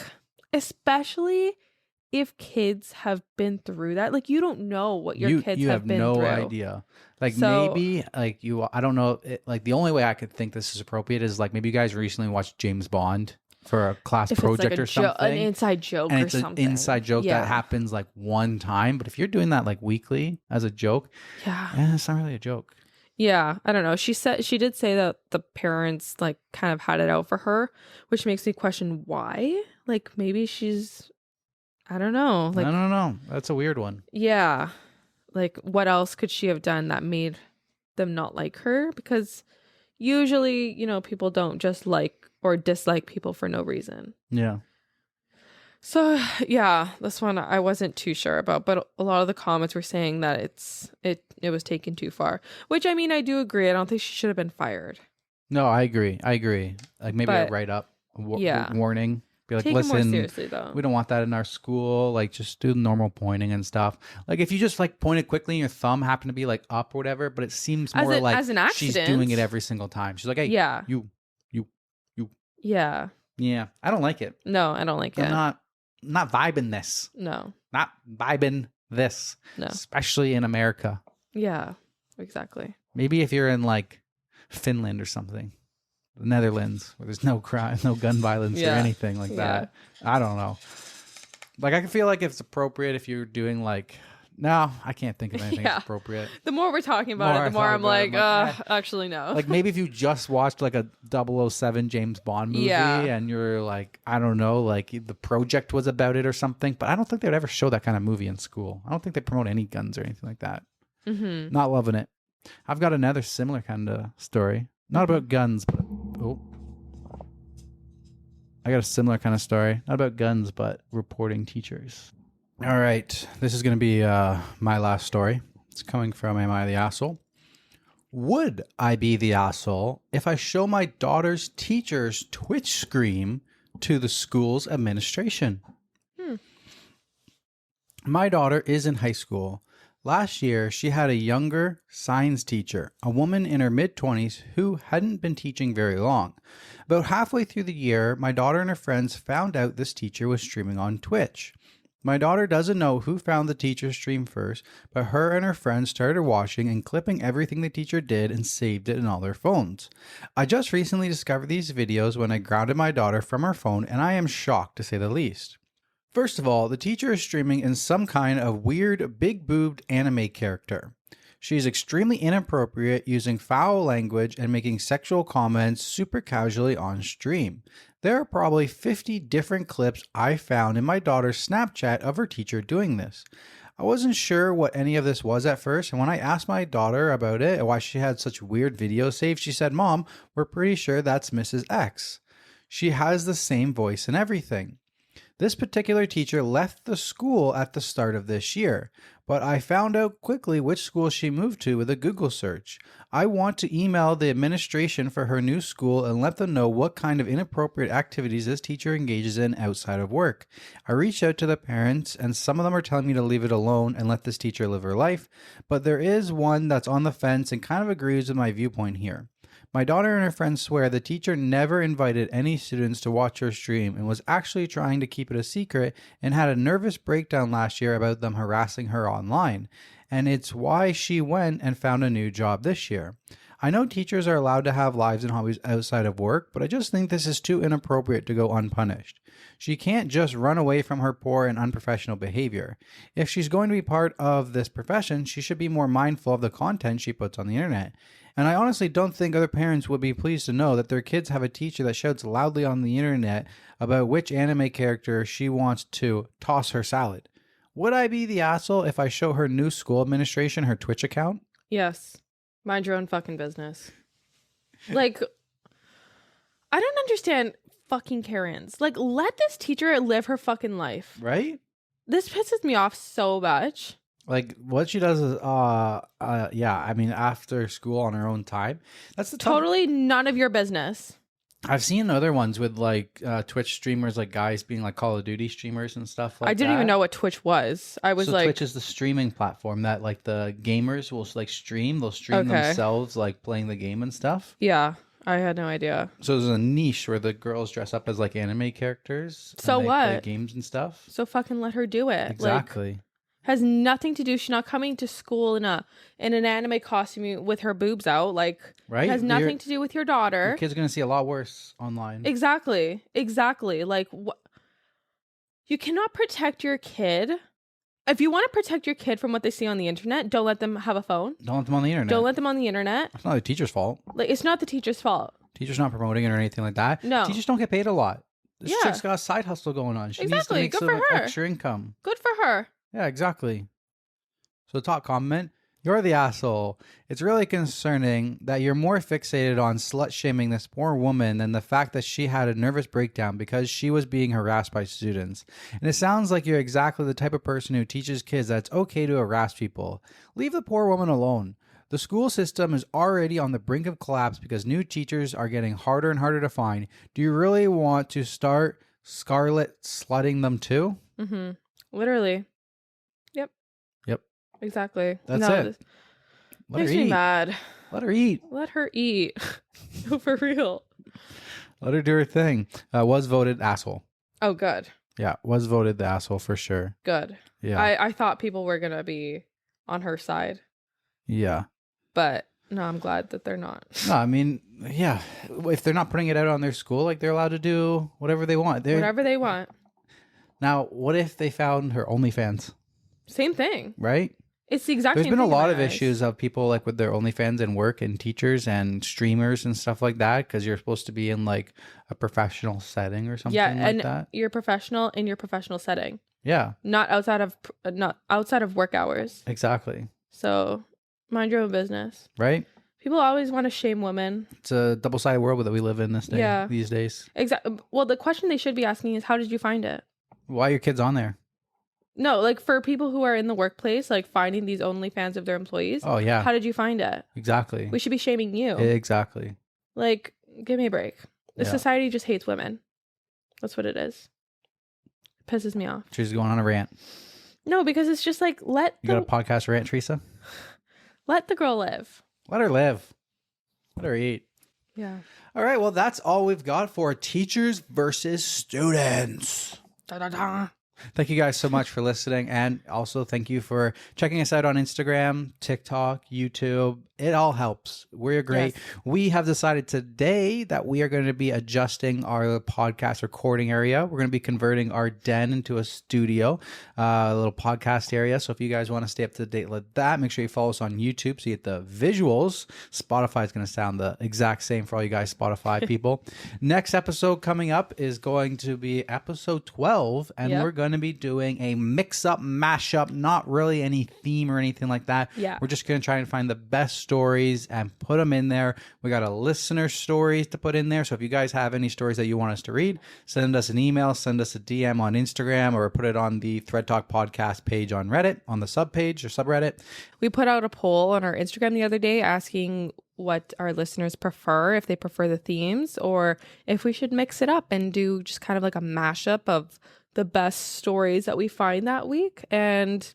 Speaker 2: especially if kids have been through that, like, you don't know what your kids have been through. You have no
Speaker 1: idea. Like, maybe, like, I don't know. Like, the only way I could think this is appropriate is, like, maybe you guys recently watched James Bond for a class project or something.
Speaker 2: An inside joke
Speaker 1: and
Speaker 2: or
Speaker 1: it's
Speaker 2: something.
Speaker 1: An inside joke that happens, like, one time. But if you're doing that, like, weekly as a joke, it's not really a joke.
Speaker 2: Yeah, I don't know. She did say that the parents, like, kind of had it out for her, which makes me question why. Like, maybe she's... I don't know. Like,
Speaker 1: I don't know. That's a weird one.
Speaker 2: Yeah. Like, what else could she have done that made them not like her? Because usually, people don't just like or dislike people for no reason.
Speaker 1: Yeah.
Speaker 2: So, yeah, this one I wasn't too sure about, but a lot of the comments were saying that it was taken too far, which, I mean, I do agree. I don't think she should have been fired.
Speaker 1: No, I agree. Like, maybe a write-up, warning. Be like,
Speaker 2: take
Speaker 1: listen,
Speaker 2: it more seriously, though.
Speaker 1: We don't want that in our school. Like, just do normal pointing and stuff. Like, if you just like pointed quickly and your thumb happened to be like up or whatever, but it seems more
Speaker 2: as an
Speaker 1: she's doing it every single time. She's like, hey, you.
Speaker 2: Yeah.
Speaker 1: Yeah. I don't like it.
Speaker 2: No, I don't like it.
Speaker 1: I'm not vibing this.
Speaker 2: No.
Speaker 1: Not vibing this.
Speaker 2: No.
Speaker 1: Especially in America.
Speaker 2: Yeah, exactly.
Speaker 1: Maybe if you're in like Finland or something. The Netherlands, where there's no crime, no gun violence or anything like that. I don't know. Like, I can feel like it's appropriate if you're doing like, no, I can't think of anything that's appropriate.
Speaker 2: The more we're talking about it, the more I'm like, actually no.
Speaker 1: Like, maybe if you just watched like a 007 James Bond movie and you're like, I don't know, like the project was about it or something, but I don't think they would ever show that kind of movie in school. I don't think they promote any guns or anything like that. Mm-hmm. Not loving it. I've got another similar kind of story. Not about guns, but I got a similar kind of story. Not about guns, but reporting teachers. All right. This is going to be my last story. It's coming from Am I the Asshole? Would I be the asshole if I show my daughter's teacher's Twitch stream to the school's administration? My daughter is in high school. Last year, she had a younger science teacher, a woman in her mid-20s who hadn't been teaching very long. About halfway through the year, my daughter and her friends found out this teacher was streaming on Twitch. My daughter doesn't know who found the teacher's stream first, but her and her friends started watching and clipping everything the teacher did and saved it in all their phones. I just recently discovered these videos when I grounded my daughter from her phone, and I am shocked to say the least. First of all, the teacher is streaming in some kind of weird, big-boobed anime character. She is extremely inappropriate, using foul language and making sexual comments super casually on stream. There are probably 50 different clips I found in my daughter's Snapchat of her teacher doing this. I wasn't sure what any of this was at first, and when I asked my daughter about it and why she had such weird videos saved, she said, "Mom, we're pretty sure that's Mrs. X. She has the same voice and everything." This particular teacher left the school at the start of this year, but I found out quickly which school she moved to with a Google search. I want to email the administration for her new school and let them know what kind of inappropriate activities this teacher engages in outside of work. I reached out to the parents, and some of them are telling me to leave it alone and let this teacher live her life, but there is one that's on the fence and kind of agrees with my viewpoint here. My daughter and her friends swear the teacher never invited any students to watch her stream and was actually trying to keep it a secret and had a nervous breakdown last year about them harassing her online. And it's why she went and found a new job this year. I know teachers are allowed to have lives and hobbies outside of work, but I just think this is too inappropriate to go unpunished. She can't just run away from her poor and unprofessional behavior. If she's going to be part of this profession, she should be more mindful of the content she puts on the internet. And I honestly don't think other parents would be pleased to know that their kids have a teacher that shouts loudly on the internet about which anime character she wants to toss her salad. Would I be the asshole if I show her new school administration her Twitch account?
Speaker 2: Yes. Mind your own fucking business. Like, I don't understand fucking Karens. Like, let this teacher live her fucking life.
Speaker 1: Right?
Speaker 2: This pisses me off so much.
Speaker 1: Like, what she does is, after school on her own time. That's the
Speaker 2: totally none of your business.
Speaker 1: I've seen other ones with like Twitch streamers, like guys being like Call of Duty streamers and stuff like that.
Speaker 2: I didn't even know what Twitch was. I was
Speaker 1: so
Speaker 2: like,
Speaker 1: Twitch is the streaming platform that like the gamers will like stream. They'll stream themselves like playing the game and stuff.
Speaker 2: Yeah, I had no idea.
Speaker 1: So there's a niche where the girls dress up as like anime characters.
Speaker 2: So
Speaker 1: and they
Speaker 2: what?
Speaker 1: play games and stuff.
Speaker 2: So fucking let her do it.
Speaker 1: Exactly.
Speaker 2: Like, has nothing to do. She's not coming to school in an anime costume with her boobs out. Like,
Speaker 1: right?
Speaker 2: Has nothing to do with your daughter.
Speaker 1: Your kid's gonna see a lot worse online.
Speaker 2: Exactly. Like, you cannot protect your kid. If you want to protect your kid from what they see on the internet, don't let them have a phone.
Speaker 1: Don't let them on the internet.
Speaker 2: Don't let them on the internet.
Speaker 1: It's not the teacher's fault.
Speaker 2: Like, it's not the teacher's fault.
Speaker 1: Teacher's not promoting it or anything like that.
Speaker 2: No.
Speaker 1: Teachers don't get paid a lot. This chick's got a side hustle going on. She needs to make
Speaker 2: Good
Speaker 1: some
Speaker 2: for her.
Speaker 1: extra income.
Speaker 2: Good for her.
Speaker 1: Yeah, exactly. So top comment, you're the asshole. It's really concerning that you're more fixated on slut-shaming this poor woman than the fact that she had a nervous breakdown because she was being harassed by students. And it sounds like you're exactly the type of person who teaches kids that it's okay to harass people. Leave the poor woman alone. The school system is already on the brink of collapse because new teachers are getting harder and harder to find. Do you really want to start scarlet slutting them too?
Speaker 2: Mm-hmm. Literally. Yep. Exactly.
Speaker 1: That's it.
Speaker 2: Makes me mad.
Speaker 1: Let her eat.
Speaker 2: Let her eat. No, for real.
Speaker 1: Let her do her thing. Was voted asshole.
Speaker 2: Oh, good.
Speaker 1: Yeah, was voted the asshole for sure.
Speaker 2: Good.
Speaker 1: Yeah.
Speaker 2: I thought people were going to be on her side.
Speaker 1: Yeah.
Speaker 2: But no, I'm glad that they're not.
Speaker 1: No, I mean, yeah. If they're not putting it out on their school, like they're allowed to do whatever they want.
Speaker 2: Whatever they want.
Speaker 1: Now, what if they found her OnlyFans?
Speaker 2: Same thing.
Speaker 1: Right?
Speaker 2: It's the exact
Speaker 1: same thing. There's been a lot of
Speaker 2: eyes.
Speaker 1: issues of people like with their OnlyFans and work and teachers and streamers and stuff like that because you're supposed to be in like a professional setting or something like that.
Speaker 2: You're professional in your professional setting.
Speaker 1: Yeah.
Speaker 2: Not outside of work hours.
Speaker 1: Exactly.
Speaker 2: So mind your own business.
Speaker 1: Right?
Speaker 2: People always want to shame women.
Speaker 1: It's a double-sided world that we live in these days.
Speaker 2: Exactly. Well, the question they should be asking is, how did you find it?
Speaker 1: Why are your kids on there?
Speaker 2: No, like for people who are in the workplace, like finding these OnlyFans of their employees.
Speaker 1: Oh, yeah.
Speaker 2: How did you find it?
Speaker 1: Exactly.
Speaker 2: We should be shaming you.
Speaker 1: Exactly.
Speaker 2: Like, give me a break. The society just hates women. That's what it is. It pisses me off.
Speaker 1: She's going on a rant.
Speaker 2: No, because it's just like,
Speaker 1: You got a podcast rant, Teresa?
Speaker 2: Let the girl live.
Speaker 1: Let her live. Let her eat.
Speaker 2: Yeah.
Speaker 1: All right. Well, that's all we've got for teachers versus students.
Speaker 2: Da-da-da.
Speaker 1: Thank you guys so much for listening. And also thank you for checking us out on Instagram, TikTok, YouTube. It all helps. We're great.
Speaker 2: Yes.
Speaker 1: We have decided today that we are going to be adjusting our podcast recording area. We're going to be converting our den into a studio, a little podcast area. So if you guys want to stay up to date with that, make sure you follow us on YouTube so you get the visuals. Spotify is going to sound the exact same for all you guys Spotify people. Next episode coming up is going to be episode 12, and we're going to be doing a mix-up, mash-up, not really any theme or anything like that.
Speaker 2: Yeah.
Speaker 1: We're just going to try and find the best stories and put them in there. We got a listener stories to put in there. So if you guys have any stories that you want us to read, send us an email, send us a DM on Instagram, or put it on the ThreadTalk podcast page on Reddit, on the subpage or subreddit.
Speaker 2: We put out a poll on our Instagram the other day asking what our listeners prefer, if they prefer the themes or if we should mix it up and do just kind of like a mashup of the best stories that we find that week. And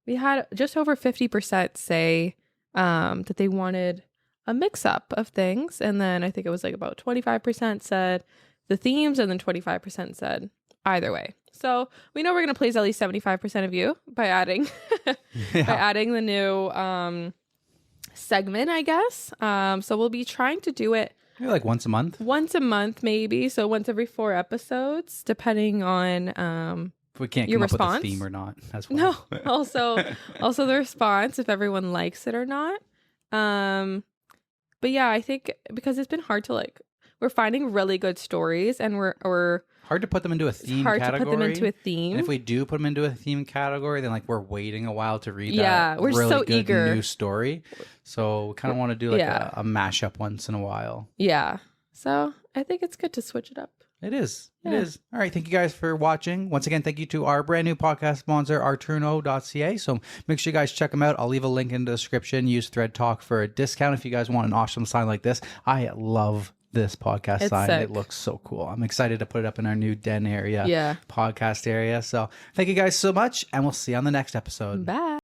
Speaker 2: we had just over 50% say that they wanted a mix up of things. And then I think it was like about 25% said the themes, and then 25% said either way. So we know we're going to please at least 75% of you by adding by adding the new segment, I guess. So we'll be trying to do it
Speaker 1: Maybe like once a month.
Speaker 2: Once a month, maybe. So once every 4 episodes, depending on
Speaker 1: if we can't
Speaker 2: your
Speaker 1: come up
Speaker 2: response.
Speaker 1: with a theme or not as well.
Speaker 2: No, also the response, if everyone likes it or not. But yeah, I think because it's been hard to we're finding really good stories, and we're
Speaker 1: hard to put them into a theme
Speaker 2: hard
Speaker 1: category.
Speaker 2: to put them into a theme.
Speaker 1: And if we do put them into a theme category, then we're waiting a while to read that
Speaker 2: we're
Speaker 1: really
Speaker 2: so
Speaker 1: good
Speaker 2: eager
Speaker 1: new story. So we kind of want to do a mashup once in a while.
Speaker 2: Yeah. So I think it's good to switch it up.
Speaker 1: It is.
Speaker 2: Yeah.
Speaker 1: It is. All right. Thank you guys for watching. Once again, thank you to our brand new podcast sponsor, arturno.ca. So make sure you guys check them out. I'll leave a link in the description. Use ThreadTalk for a discount if you guys want an awesome sign like this. I love this podcast sign.
Speaker 2: sick.
Speaker 1: It looks so cool. I'm excited to put it up in our new den area, podcast area. So thank you guys so much, and we'll see you on the next episode.
Speaker 2: Bye.